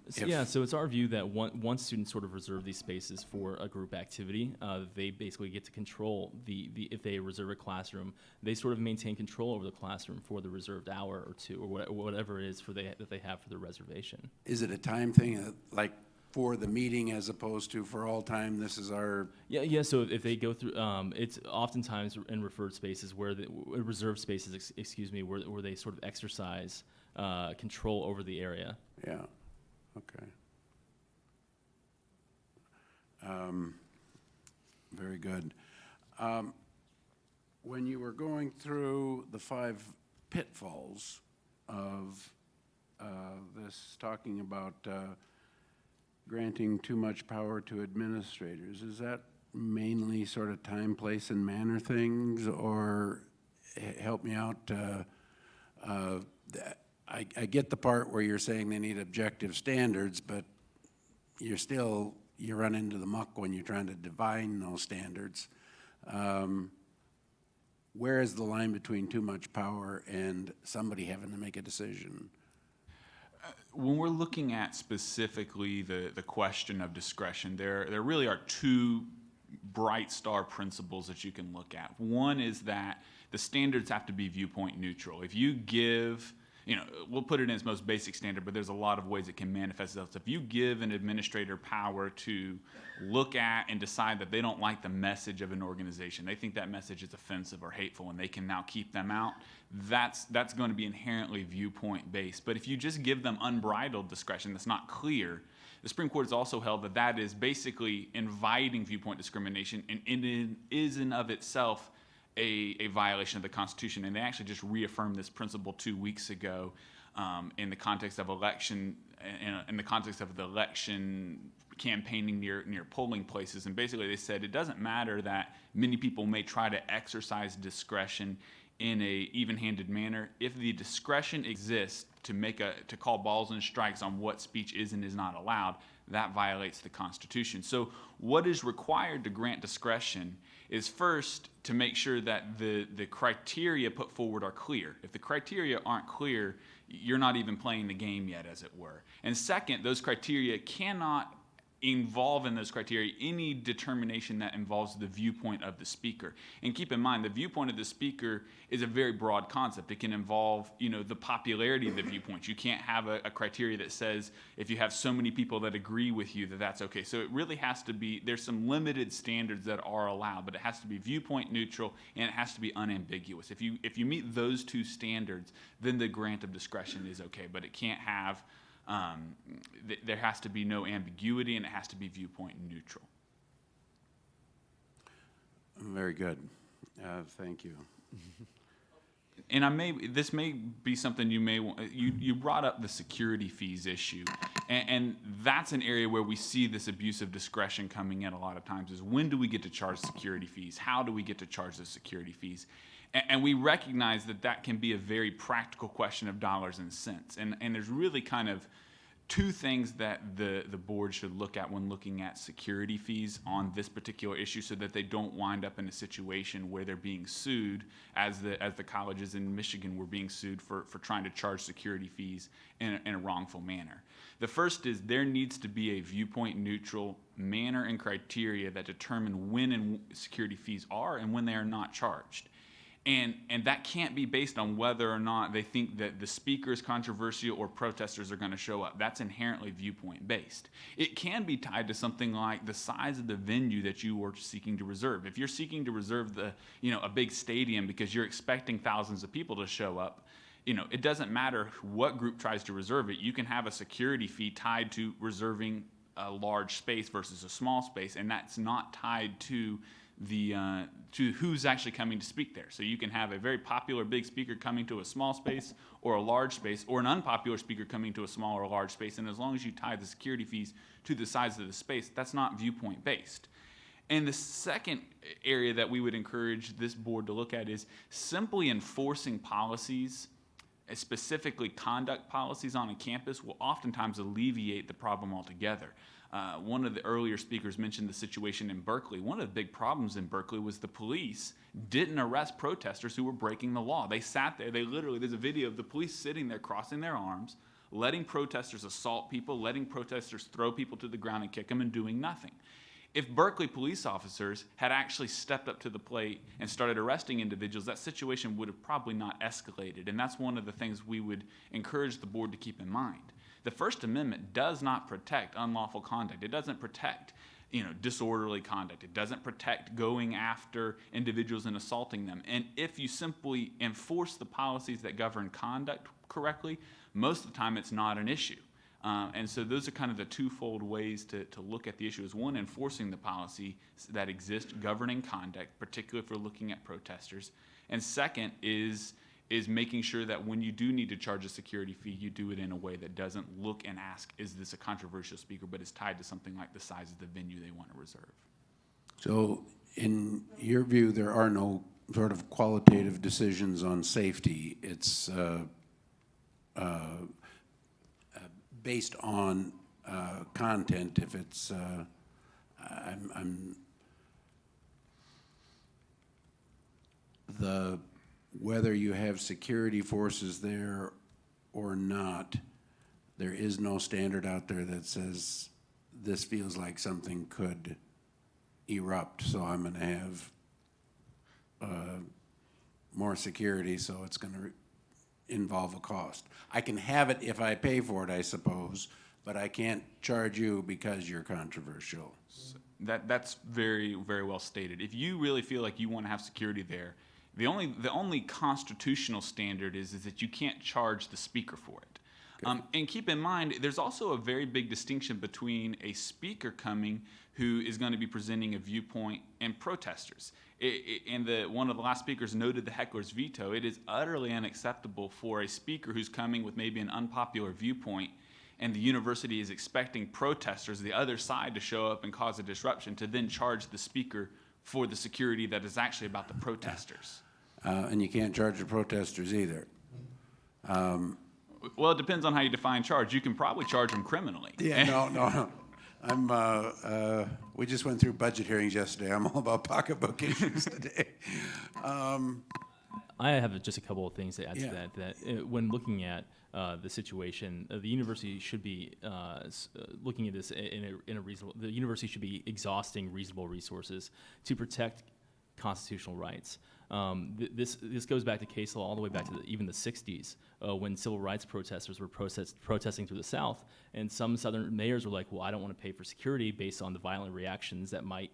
So it's our view that once students sort of reserve these spaces for a group activity, they basically get to control if they reserve a classroom, they sort of maintain control over the classroom for the reserved hour or two, or whatever it is that they have for the reservation. Is it a time thing, like for the meeting as opposed to for all time, this is our... Yeah, so if they go through, it's oftentimes in reserved spaces where where they sort of exercise control over the area. Yeah, okay. Very good. When you were going through the 5 pitfalls of this, talking about granting too much power to administrators, is that mainly sort of time, place, and manner things, or help me out? I get the part where you're saying they need objective standards, but you run into the muck when you're trying to define those standards. Where is the line between too much power and somebody having to make a decision? When we're looking at specifically the question of discretion, there really are 2 bright star principles that you can look at. One is that the standards have to be viewpoint neutral. If you give, we'll put it in its most basic standard, but there's a lot of ways it can manifest itself. If you give an administrator power to look at and decide that they don't like the message of an organization, they think that message is offensive or hateful, and they can now keep them out, that's going to be inherently viewpoint based. But if you just give them unbridled discretion that's not clear, the Supreme Court has also held that that is basically inviting viewpoint discrimination, and it is in of itself a violation of the Constitution. And they actually just reaffirmed this principle 2 weeks ago in the context of election, in the context of the election campaigning near polling places. And basically they said it doesn't matter that many people may try to exercise discretion in a even-handed manner. If the discretion exists to call balls and strikes on what speech is and is not allowed, that violates the Constitution. So what is required to grant discretion is first to make sure that the criteria put forward are clear. If the criteria aren't clear, you're not even playing the game yet, as it were. And second, those criteria cannot involve in those criteria any determination that involves the viewpoint of the speaker. And keep in mind, the viewpoint of the speaker is a very broad concept. It can involve, the popularity of the viewpoint. You can't have a criteria that says if you have so many people that agree with you that's okay. So it really has to be, there's some limited standards that are allowed, but it has to be viewpoint neutral and it has to be unambiguous. If you meet those 2 standards, then the grant of discretion is okay, but it can't have there has to be no ambiguity, and it has to be viewpoint neutral. Very good. Thank you. And this may be something you may want, you brought up the security fees issue. And that's an area where we see this abuse of discretion coming in a lot of times, is when do we get to charge security fees? How do we get to charge the security fees? And we recognize that that can be a very practical question of dollars and cents. And there's really kind of two things that the board should look at when looking at security fees on this particular issue, so that they don't wind up in a situation where they're being sued, as the colleges in Michigan were being sued for trying to charge security fees in a wrongful manner. The first is there needs to be a viewpoint neutral manner and criteria that determine when security fees are and when they are not charged. And that can't be based on whether or not they think that the speaker is controversial or protesters are going to show up. That's inherently viewpoint based. It can be tied to something like the size of the venue that you are seeking to reserve. If you're seeking to reserve a big stadium because you're expecting thousands of people to show up, it doesn't matter what group tries to reserve it. You can have a security fee tied to reserving a large space versus a small space, and that's not tied to to who's actually coming to speak there. So you can have a very popular big speaker coming to a small space or a large space, or an unpopular speaker coming to a small or a large space, and as long as you tie the security fees to the size of the space, that's not viewpoint based. And the second area that we would encourage this board to look at is simply enforcing policies, specifically conduct policies on a campus, will oftentimes alleviate the problem altogether. One of the earlier speakers mentioned the situation in Berkeley. One of the big problems in Berkeley was the police didn't arrest protesters who were breaking the law. They sat there, there's a video of the police sitting there crossing their arms, letting protesters assault people, letting protesters throw people to the ground and kick them, and doing nothing. If Berkeley police officers had actually stepped up to the plate and started arresting individuals, that situation would have probably not escalated. And that's one of the things we would encourage the board to keep in mind. The First Amendment does not protect unlawful conduct. It doesn't protect, disorderly conduct. It doesn't protect going after individuals and assaulting them. And if you simply enforce the policies that govern conduct correctly, most of the time it's not an issue. And so those are kind of the twofold ways to look at the issue. Is one, enforcing the policy that exist governing conduct, particularly if we're looking at protesters. And second is making sure that when you do need to charge a security fee, you do it in a way that doesn't look and ask, is this a controversial speaker, but is tied to something like the size of the venue they want to reserve. So in your view, there are no sort of qualitative decisions on safety. It's based on content. If it's, whether you have security forces there or not, there is no standard out there that says this feels like something could erupt, so I'm going to have more security, so it's going to involve a cost. I can have it if I pay for it, I suppose, but I can't charge you because you're controversial. That's very, very well stated. If you really feel like you want to have security there, the only constitutional standard is that you can't charge the speaker for it. And keep in mind, there's also a very big distinction between a speaker coming who is going to be presenting a viewpoint and protesters. One of the last speakers noted the heckler's veto. It is utterly unacceptable for a speaker who's coming with maybe an unpopular viewpoint, and the university is expecting protesters, the other side, to show up and cause a disruption, to then charge the speaker for the security that is actually about the protesters. And you can't charge the protesters either. Well, it depends on how you define charge. You can probably charge them criminally. Yeah, no. We just went through budget hearings yesterday. I'm all about pocketbook issues today. I have just a couple of things to add to that. When looking at the situation, the university should be looking at this in a reasonable. The university should be exhausting reasonable resources to protect constitutional rights. This goes back to case law all the way back to even the 60s, when civil rights protesters were protesting through the South, and some Southern mayors were like, "Well, I don't want to pay for security based on the violent reactions that might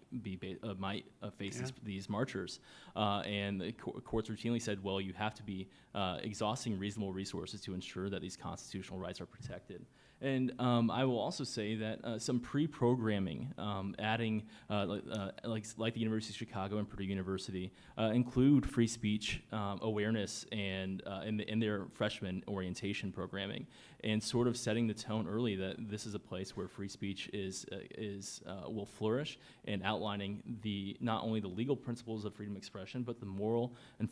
face these marchers." And the courts routinely said, "Well, you have to be exhausting reasonable resources to ensure that these constitutional rights are protected." And I will also say that some pre-programming, adding like the University of Chicago and Purdue University, include free speech awareness and in their freshman orientation programming, and sort of setting the tone early that this is a place where free speech will flourish, and outlining not only the legal principles of freedom of expression, but the moral and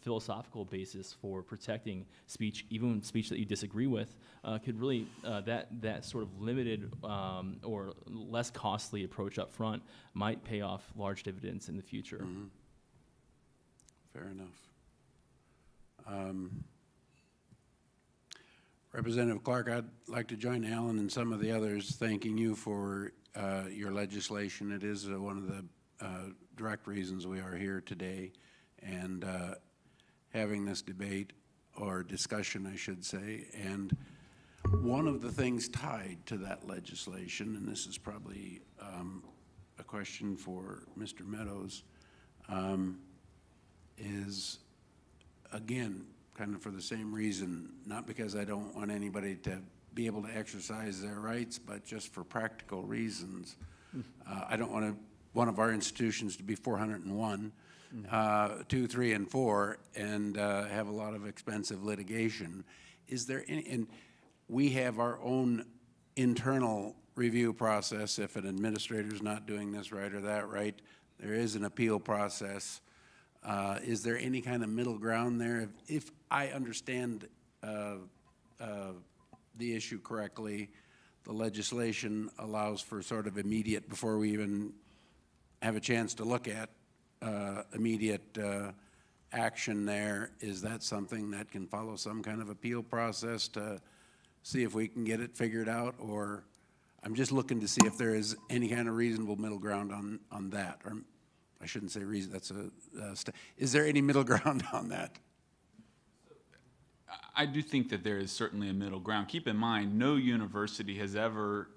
philosophical basis for protecting speech, even speech that you disagree with, could really that sort of limited or less costly approach up front might pay off large dividends in the future. Mm-hmm. Fair enough. Representative Clark, I'd like to join Alan and some of the others thanking you for your legislation. It is one of the direct reasons we are here today, and having this debate, or discussion, I should say. And one of the things tied to that legislation, and this is probably a question for Mr. Meadows, is, again, kind of for the same reason, not because I don't want anybody to be able to exercise their rights, but just for practical reasons. I don't want one of our institutions to be 401, 2, 3, and 4, and have a lot of expensive litigation. Is there any, and we have our own internal review process. If an administrator's not doing this right or that right, there is an appeal process. Is there any kind of middle ground there? If I understand the issue correctly, the legislation allows for sort of immediate, before we even have a chance to look at immediate action there. Is that something that can follow some kind of appeal process to see if we can get it figured out? Or I'm just looking to see if there is any kind of reasonable middle ground on that. Or I shouldn't say reason, that's is there any middle ground on that? I do think that there is certainly a middle ground. Keep in mind, no university has ever,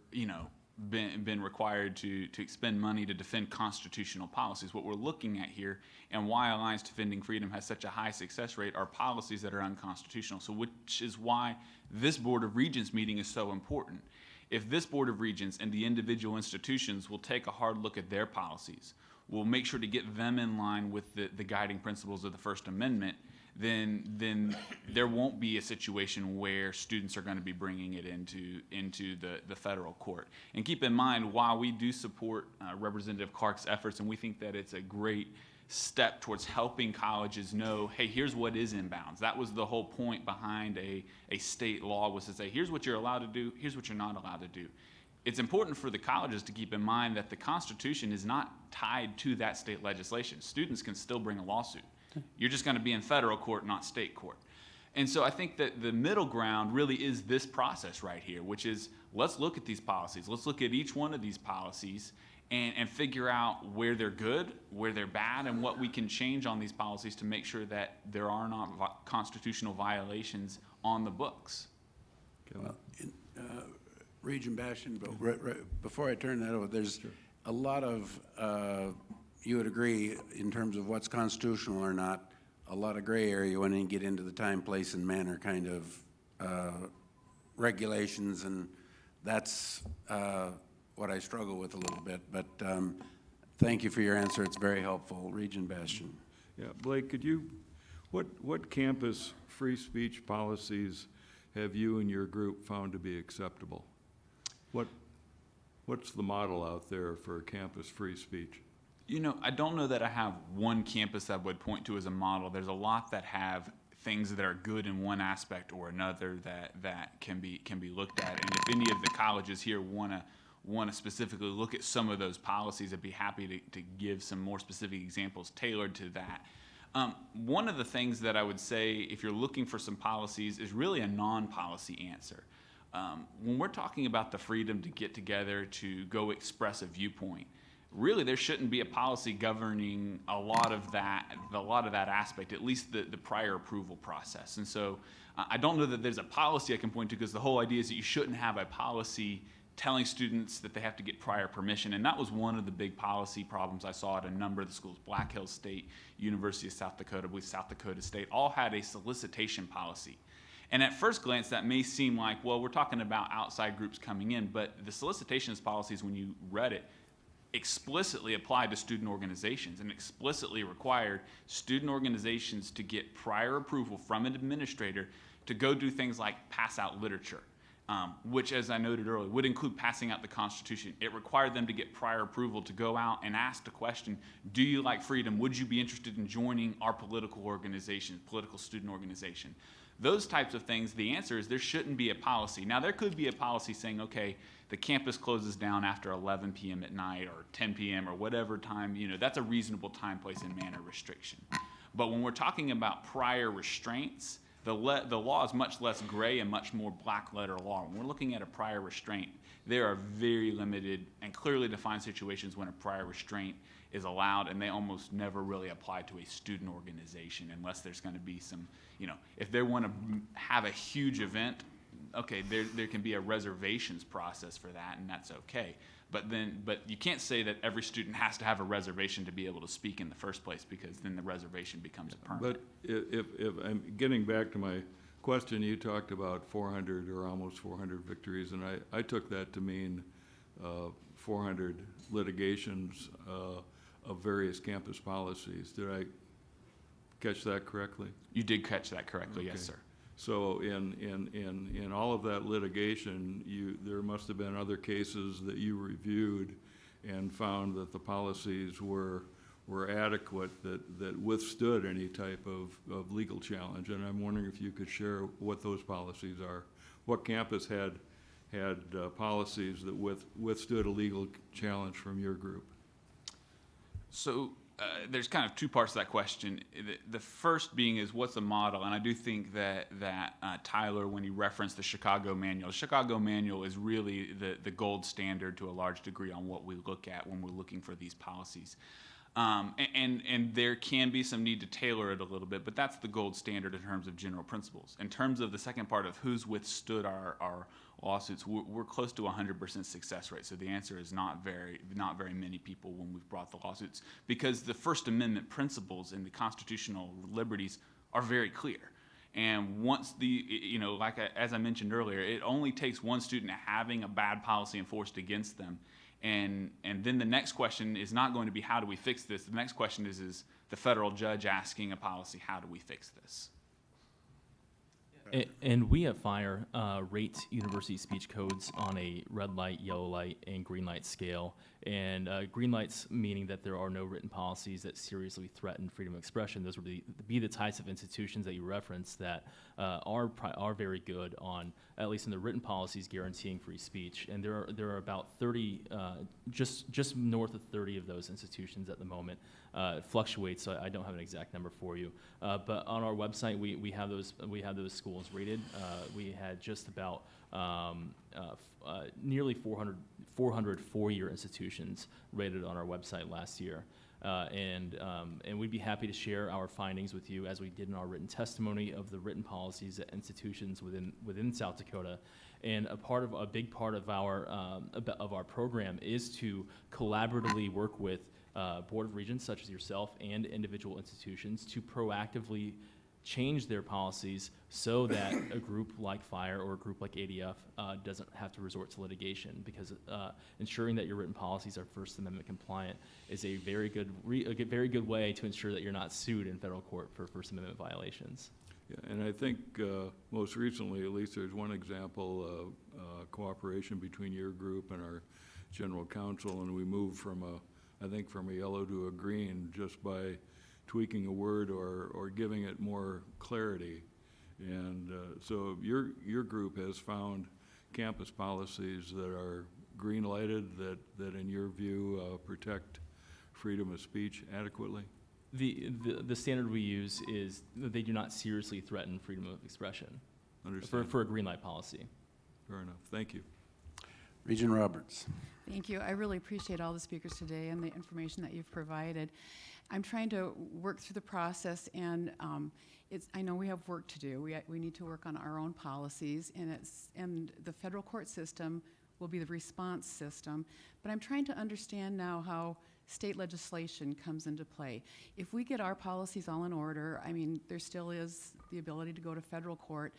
been required to expend money to defend constitutional policies. What we're looking at here, and why Alliance Defending Freedom has such a high success rate, are policies that are unconstitutional. So, which is why this Board of Regents meeting is so important. If this Board of Regents and the individual institutions will take a hard look at their policies, we'll make sure to get them in line with the guiding principles of the First Amendment, then there won't be a situation where students are going to be bringing it into the federal court. And keep in mind, while we do support Representative Clark's efforts, and we think that it's a great step towards helping colleges know, hey, here's what is in bounds. That was the whole point behind a state law, was to say, here's what you're allowed to do, here's what you're not allowed to do. It's important for the colleges to keep in mind that the Constitution is not tied to that state legislation. Students can still bring a lawsuit. You're just going to be in federal court, not state court. And so I think that the middle ground really is this process right here, which is, let's look at these policies. Let's look at each one of these policies and figure out where they're good, where they're bad, and what we can change on these policies to make sure that there are not constitutional violations on the books. Well, Regent Bastian, but before I turn that over, there's a lot of, you would agree, in terms of what's constitutional or not, a lot of gray area when you get into the time, place, and manner kind of regulations, and that's what I struggle with a little bit. But thank you for your answer. It's very helpful. Regent Bastian. Yeah, Blake, what campus free speech policies have you and your group found to be acceptable? What's the model out there for campus free speech? I don't know that I have one campus that I would point to as a model. There's a lot that have things that are good in one aspect or another that can be looked at. And if any of the colleges here want to specifically look at some of those policies, I'd be happy to give some more specific examples tailored to that. One of the things that I would say, if you're looking for some policies, is really a non-policy answer. When we're talking about the freedom to get together to go express a viewpoint, really there shouldn't be a policy governing a lot of that aspect, at least the prior approval process. And so I don't know that there's a policy I can point to, because the whole idea is that you shouldn't have a policy telling students that they have to get prior permission. And that was one of the big policy problems I saw at a number of the schools. Black Hills State, University of South Dakota, I believe South Dakota State, all had a solicitation policy. And at first glance, that may seem like, well, we're talking about outside groups coming in, but the solicitations policies, when you read it, explicitly applied to student organizations and explicitly required student organizations to get prior approval from an administrator to go do things like pass out literature, which, as I noted earlier, would include passing out the Constitution. It required them to get prior approval to go out and ask the question, do you like freedom? Would you be interested in joining our political organization, political student organization? Those types of things, the answer is there shouldn't be a policy. Now, there could be a policy saying, okay, the campus closes down after 11 p.m. at night or 10 p.m. or whatever time, that's a reasonable time, place, and manner restriction. But when we're talking about prior restraints, the law is much less gray and much more black letter law. When we're looking at a prior restraint, there are very limited and clearly defined situations when a prior restraint is allowed, and they almost never really apply to a student organization unless there's going to be some, if they want to have a huge event, okay, there can be a reservations process for that, and that's okay. But you can't say that every student has to have a reservation to be able to speak in the first place, because then the reservation becomes permanent. But if I'm getting back to my question, you talked about 400 or almost 400 victories, and I took that to mean 400 litigations of various campus policies. Did I catch that correctly? You did catch that correctly, Okay. yes, sir. So in all of that litigation, there must have been other cases that you reviewed and found that the policies were adequate, that withstood any type of legal challenge. And I'm wondering if you could share what those policies are. What campus had policies that withstood a legal challenge from your group? So there's kind of two parts to that question. The first being is what's the model, and I do think that Tyler, when he referenced the Chicago Manual is really the gold standard to a large degree on what we look at when we're looking for these policies. And there can be some need to tailor it a little bit, but that's the gold standard in terms of general principles. In terms of the second part of who's withstood our lawsuits, we're close to 100% success rate. So the answer is not very many people when we've brought the lawsuits, because the First Amendment principles and the constitutional liberties are very clear. And once as I mentioned earlier, it only takes one student having a bad policy enforced against them. And then the next question is not going to be, how do we fix this? The next question is the federal judge asking a policy, how do we fix this? And we at FIRE rate university speech codes on a red light, yellow light, and green light scale. And green lights meaning that there are no written policies that seriously threaten freedom of expression. Those would be the types of institutions that you referenced that are very good on, at least in the written policies, guaranteeing free speech. And there are about 30, just north of 30 of those institutions at the moment. It fluctuates, so I don't have an exact number for you. But on our website, we have those schools rated. We had just about nearly 400 four-year institutions rated on our website last year. And we'd be happy to share our findings with you, as we did in our written testimony, of the written policies at institutions within South Dakota. And a big part of our program is to collaboratively work with Board of Regents such as yourself and individual institutions to proactively change their policies so that a group like FIRE or a group like ADF doesn't have to resort to litigation, because ensuring that your written policies are First Amendment compliant is a very good way to ensure that you're not sued in federal court for First Amendment violations. Yeah, and I think most recently, at least, there's one example of cooperation between your group and our general counsel, and we moved from a yellow to a green just by tweaking a word or giving it more clarity. And so your group has found campus policies that are green lighted, that in your view protect freedom of speech adequately? The standard we use is that they do not seriously threaten freedom of expression. Understand. For a green light policy. Fair enough. Thank you. Regent Roberts. Thank you. I really appreciate all the speakers today and the information that you've provided. I'm trying to work through the process, and I know we have work to do. We need to work on our own policies, and the federal court system will be the response system. But I'm trying to understand now how state legislation comes into play. If we get our policies all in order, I mean, there still is the ability to go to federal court.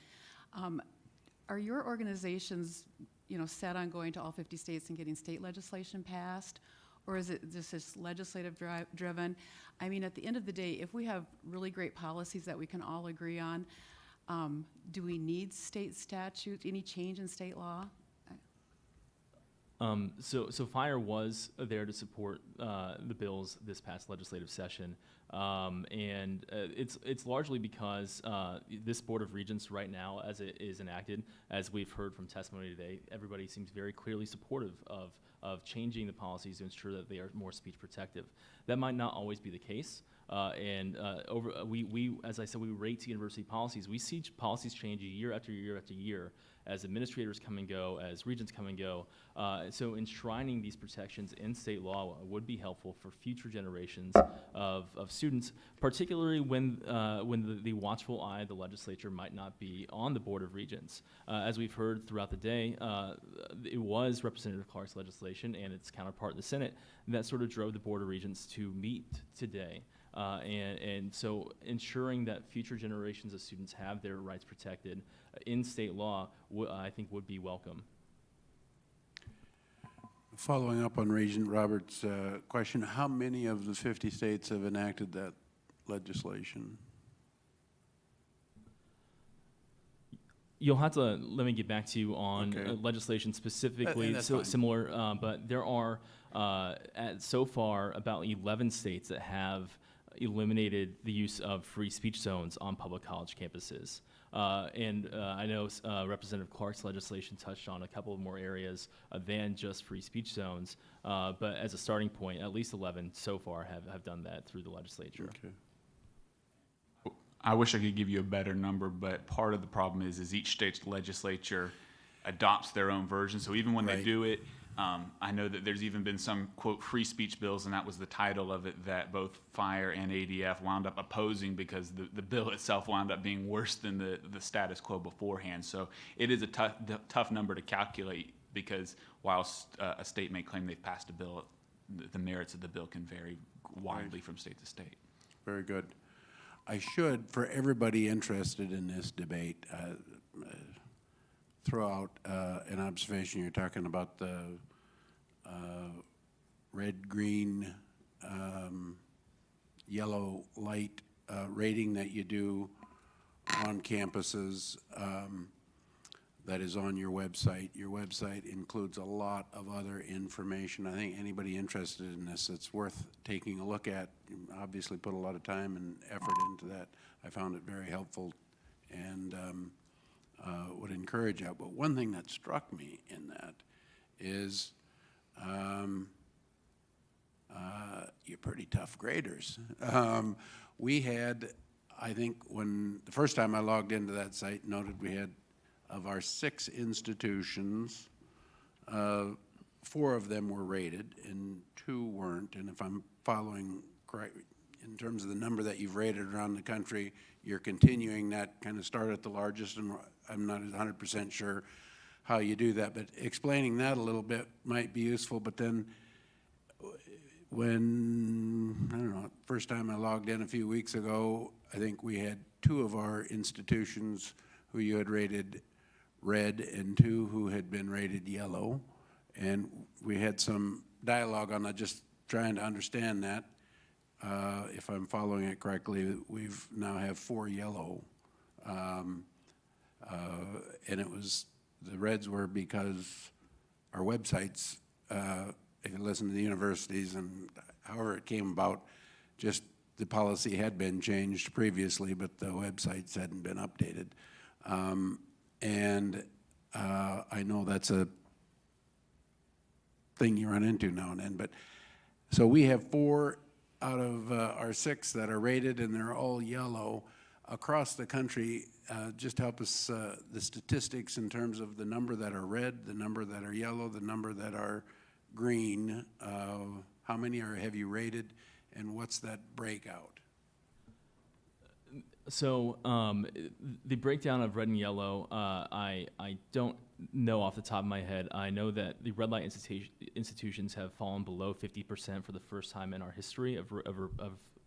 Are your organizations, set on going to all 50 states and getting state legislation passed? Or is it just legislative driven? I mean, at the end of the day, if we have really great policies that we can all agree on, do we need state statute, any change in state law? So FIRE was there to support the bills this past legislative session, and it's largely because this Board of Regents right now, as it is enacted, as we've heard from testimony today, everybody seems very clearly supportive of changing the policies to ensure that they are more speech protective. That might not always be the case. We, as I said, we rate university policies. We see policies change year after year after year as administrators come and go, as regents come and go. So enshrining these protections in state law would be helpful for future generations of students, particularly when the watchful eye of the legislature might not be on the Board of Regents. As we've heard throughout the day, it was Representative Clark's legislation and its counterpart in the Senate that sort of drove the Board of Regents to meet today. And so ensuring that future generations of students have their rights protected in state law, I think would be welcome. Following up on Regent Roberts' question, how many of the 50 states have enacted that legislation? You'll have to let me get back to you on legislation specifically, that's fine. similar, but there are so far about 11 states that have eliminated the use of free speech zones on public college campuses. I know Representative Clark's legislation touched on a couple of more areas than just free speech zones, but as a starting point, at least 11 so far have done that through the legislature. Okay. I wish I could give you a better number, but part of the problem is each state's legislature adopts their own version. So even when they do it, I know that there's even been some, quote, free speech bills, and that was the title of it, that both FIRE and ADF wound up opposing because the bill itself wound up being worse than the status quo beforehand. So it is a tough number to calculate because whilst a state may claim they've passed a bill, the merits of the bill can vary widely from state to state. Very good. I should, for everybody interested in this debate, throw out an observation. You're talking about the red, green, yellow light rating that you do on campuses that is on your website. Your website includes a lot of other information. I think anybody interested in this, it's worth taking a look at. You obviously put a lot of time and effort into that. I found it very helpful and would encourage that. But one thing that struck me in that is you're pretty tough graders. We had, I think, when the first time I logged into that site, noted we had, of our 6 institutions, 4 of them were rated and 2 weren't. And if I'm following correct, in terms of the number that you've rated around the country, you're continuing that, kind of start at the largest, and I'm not 100% sure how you do that, but explaining that a little bit might be useful. But then when, I don't know, first time I logged in a few weeks ago, I think we had 2 of our institutions who you had rated red and 2 who had been rated yellow. And we had some dialogue on that, just trying to understand that. If I'm following it correctly, we've now have 4 yellow. And it was, the reds were because our websites, if you listen to the universities and however it came about, just the policy had been changed previously, but the websites hadn't been updated. I know that's a thing you run into now and then, but so we have 4 out of our 6 that are rated, and they're all yellow across the country. Just help us the statistics in terms of the number that are red, the number that are yellow, the number that are green. How many have you rated, and what's that breakout? So the breakdown of red and yellow, I don't know off the top of my head. I know that the red light institutions have fallen below 50% for the first time in our history of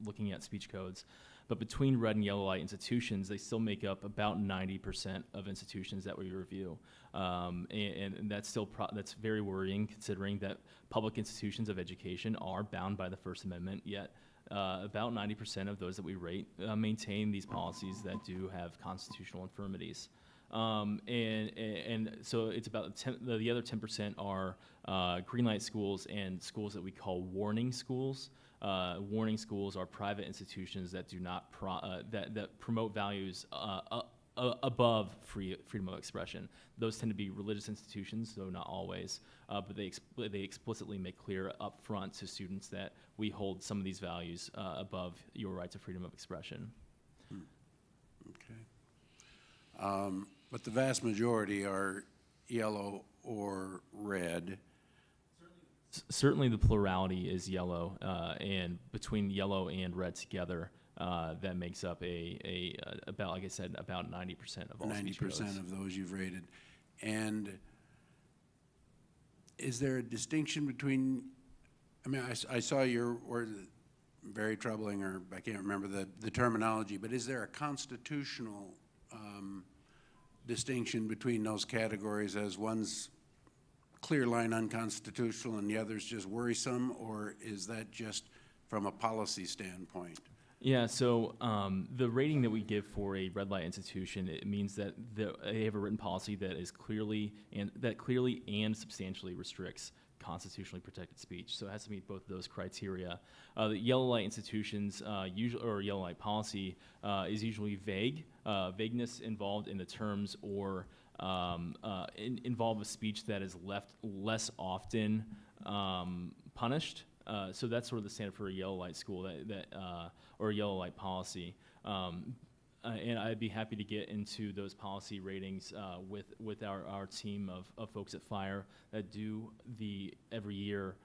looking at speech codes. But between red and yellow light institutions, they still make up about 90% of institutions that we review. And that's still that's very worrying, considering that public institutions of education are bound by the First Amendment, yet about 90% of those that we rate maintain these policies that do have constitutional infirmities. And so it's about the other 10% are green light schools and schools that we call warning schools. Warning schools are private institutions that do not that promote values above freedom of expression. Those tend to be religious institutions, though not always, but they explicitly make clear up front to students that we hold some of these values above your right to freedom of expression. Okay. But the vast majority are yellow or red. Certainly the plurality is yellow, and between yellow and red together, that makes up about, like I said, about 90% of all speech codes. 90% of those you've rated. And is there a distinction between, I mean, I saw your word, very troubling, or I can't remember the terminology, but is there a constitutional distinction between those categories, as one's clear line unconstitutional and the other's just worrisome, or is that just from a policy standpoint? Yeah, so the rating that we give for a red light institution, it means that they have a written policy that is clearly and substantially restricts constitutionally protected speech. So it has to meet both of those criteria. The yellow light institutions, or yellow light policy, is usually vague. Vagueness involved in the terms or involve a speech that is left less often punished. So that's sort of the standard for a yellow light school or a yellow light policy. And I'd be happy to get into those policy ratings with our team of folks at FIRE that do every year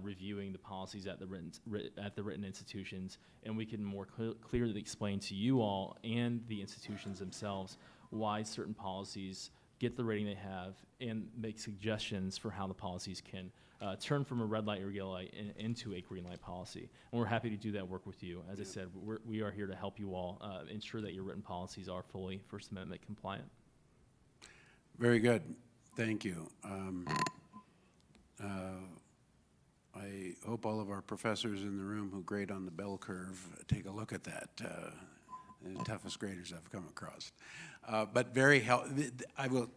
reviewing the policies at the written institutions, and we can more clearly explain to you all and the institutions themselves why certain policies get the rating they have, and make suggestions for how the policies can turn from a red light or yellow light into a green light policy. And we're happy to do that work with you. As I said, we are here to help you all ensure that your written policies are fully First Amendment compliant. Very good. Thank you. I hope all of our professors in the room who grade on the bell curve take a look at that. The toughest graders I've come across. But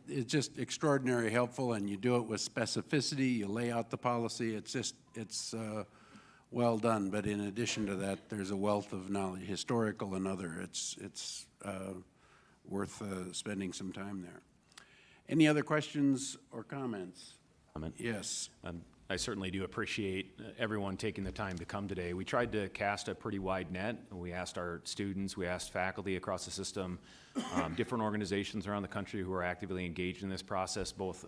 it's just extraordinarily helpful, and you do it with specificity, you lay out the policy, it's well done. But in addition to that, there's a wealth of knowledge, historical and other. It's worth spending some time there. Any other questions or comments? Yes. I certainly do appreciate everyone taking the time to come today. We tried to cast a pretty wide net. We asked our students, we asked faculty across the system, different organizations around the country who are actively engaged in this process, both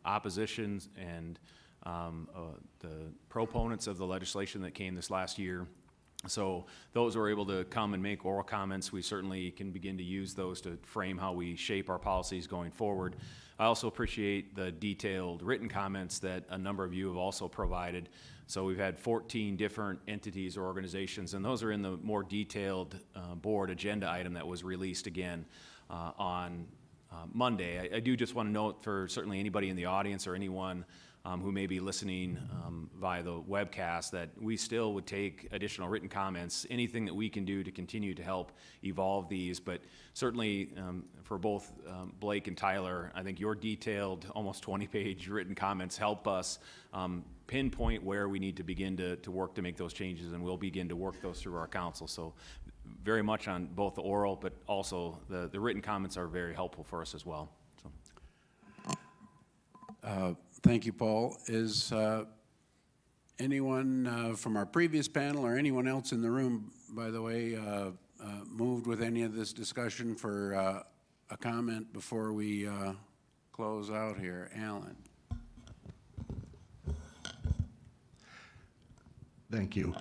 oppositions and the proponents of the legislation that came this last year. So those who are able to come and make oral comments, we certainly can begin to use those to frame how we shape our policies going forward. I also appreciate the detailed written comments that a number of you have also provided. So we've had 14 different entities or organizations, and those are in the more detailed board agenda item that was released again on Monday. I do just want to note for certainly anybody in the audience or anyone who may be listening via the webcast that we still would take additional written comments, anything that we can do to continue to help evolve these. But certainly for both Blake and Tyler, I think your detailed, almost 20-page written comments help us pinpoint where we need to begin to work to make those changes, and we'll begin to work those through our council. So very much on both the oral, but also the written comments are very helpful for us as well. So. Thank you, Paul. Is anyone from our previous panel or anyone else in the room, by the way, moved with any of this discussion for a comment before we close out here? Alan. Thank you.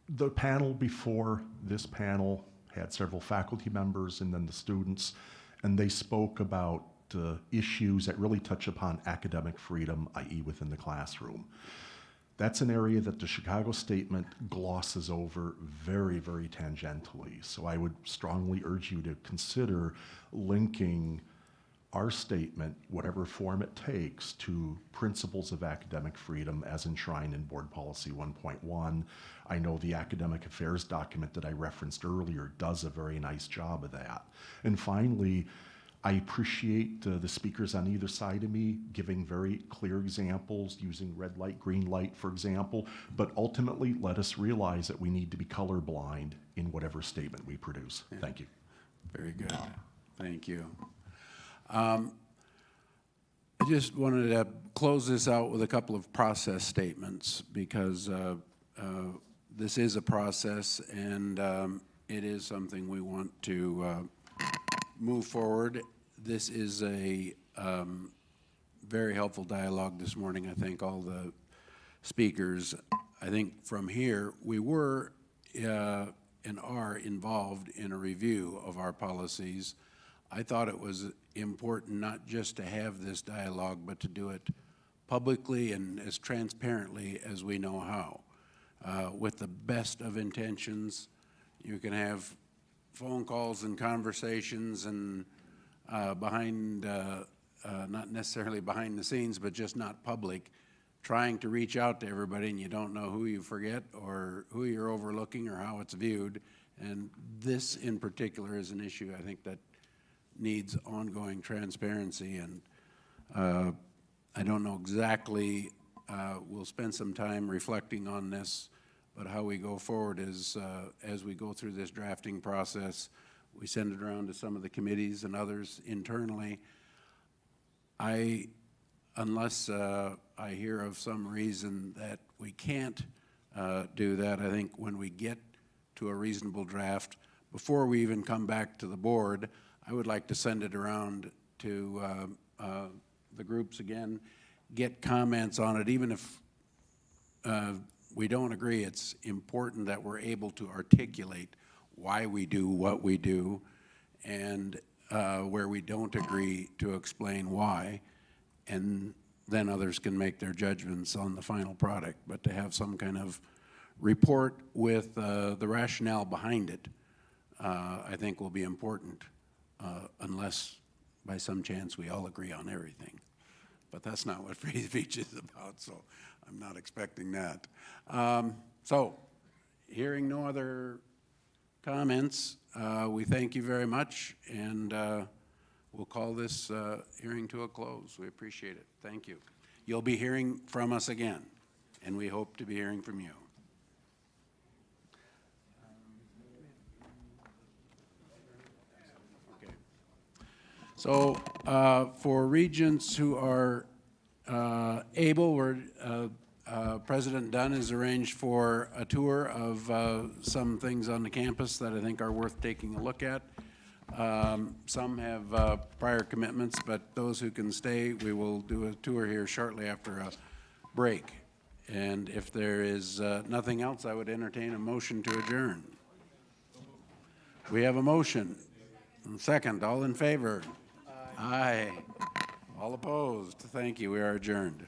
The panel before this panel had several faculty members and then the students, and they spoke about issues that really touch upon academic freedom, i.e. within the classroom. That's an area that the Chicago Statement glosses over very, very tangentially. So I would strongly urge you to consider linking our statement, whatever form it takes, to principles of academic freedom as enshrined in Board Policy 1.1. I know the academic affairs document that I referenced earlier does a very nice job of that. And finally, I appreciate the speakers on either side of me giving very clear examples, using red light, green light, for example, but ultimately let us realize that we need to be colorblind in whatever statement we produce. Yeah. Thank you. Very good. Thank you. I just wanted to close this out with a couple of process statements because this is a process and it is something we want to move forward. This is a very helpful dialogue this morning. I thank all the speakers. I think from here, we were and are involved in a review of our policies. I thought it was important not just to have this dialogue, but to do it publicly and as transparently as we know how. With the best of intentions, you can have phone calls and conversations and behind, not necessarily behind the scenes, but just not public, trying to reach out to everybody and you don't know who you forget or who you're overlooking or how it's viewed. And this in particular is an issue I think that needs ongoing transparency, and I don't know exactly, we'll spend some time reflecting on this, but how we go forward is as we go through this drafting process, we send it around to some of the committees and others internally. Unless I hear of some reason that we can't do that, I think when we get to a reasonable draft, before we even come back to the board, I would like to send it around to the groups again, get comments on it. Even if we don't agree, it's important that we're able to articulate why we do what we do, and where we don't agree, to explain why, and then others can make their judgments on the final product. But to have some kind of report with the rationale behind it, I think will be important. Unless by some chance we all agree on everything. But that's not what free speech is about, so I'm not expecting that. So, hearing no other comments, we thank you very much, and we'll call this hearing to a close. We appreciate it. Thank you. You'll be hearing from us again, and we hope to be hearing from you. So for regents who are able, President Dunn has arranged for a tour of some things on the campus that I think are worth taking a look at. Some have prior commitments, but those who can stay, we will do a tour here shortly after a break. And if there is nothing else, I would entertain a motion to adjourn. We have a motion. And second, all in favor? Aye. All opposed? Thank you. We are adjourned.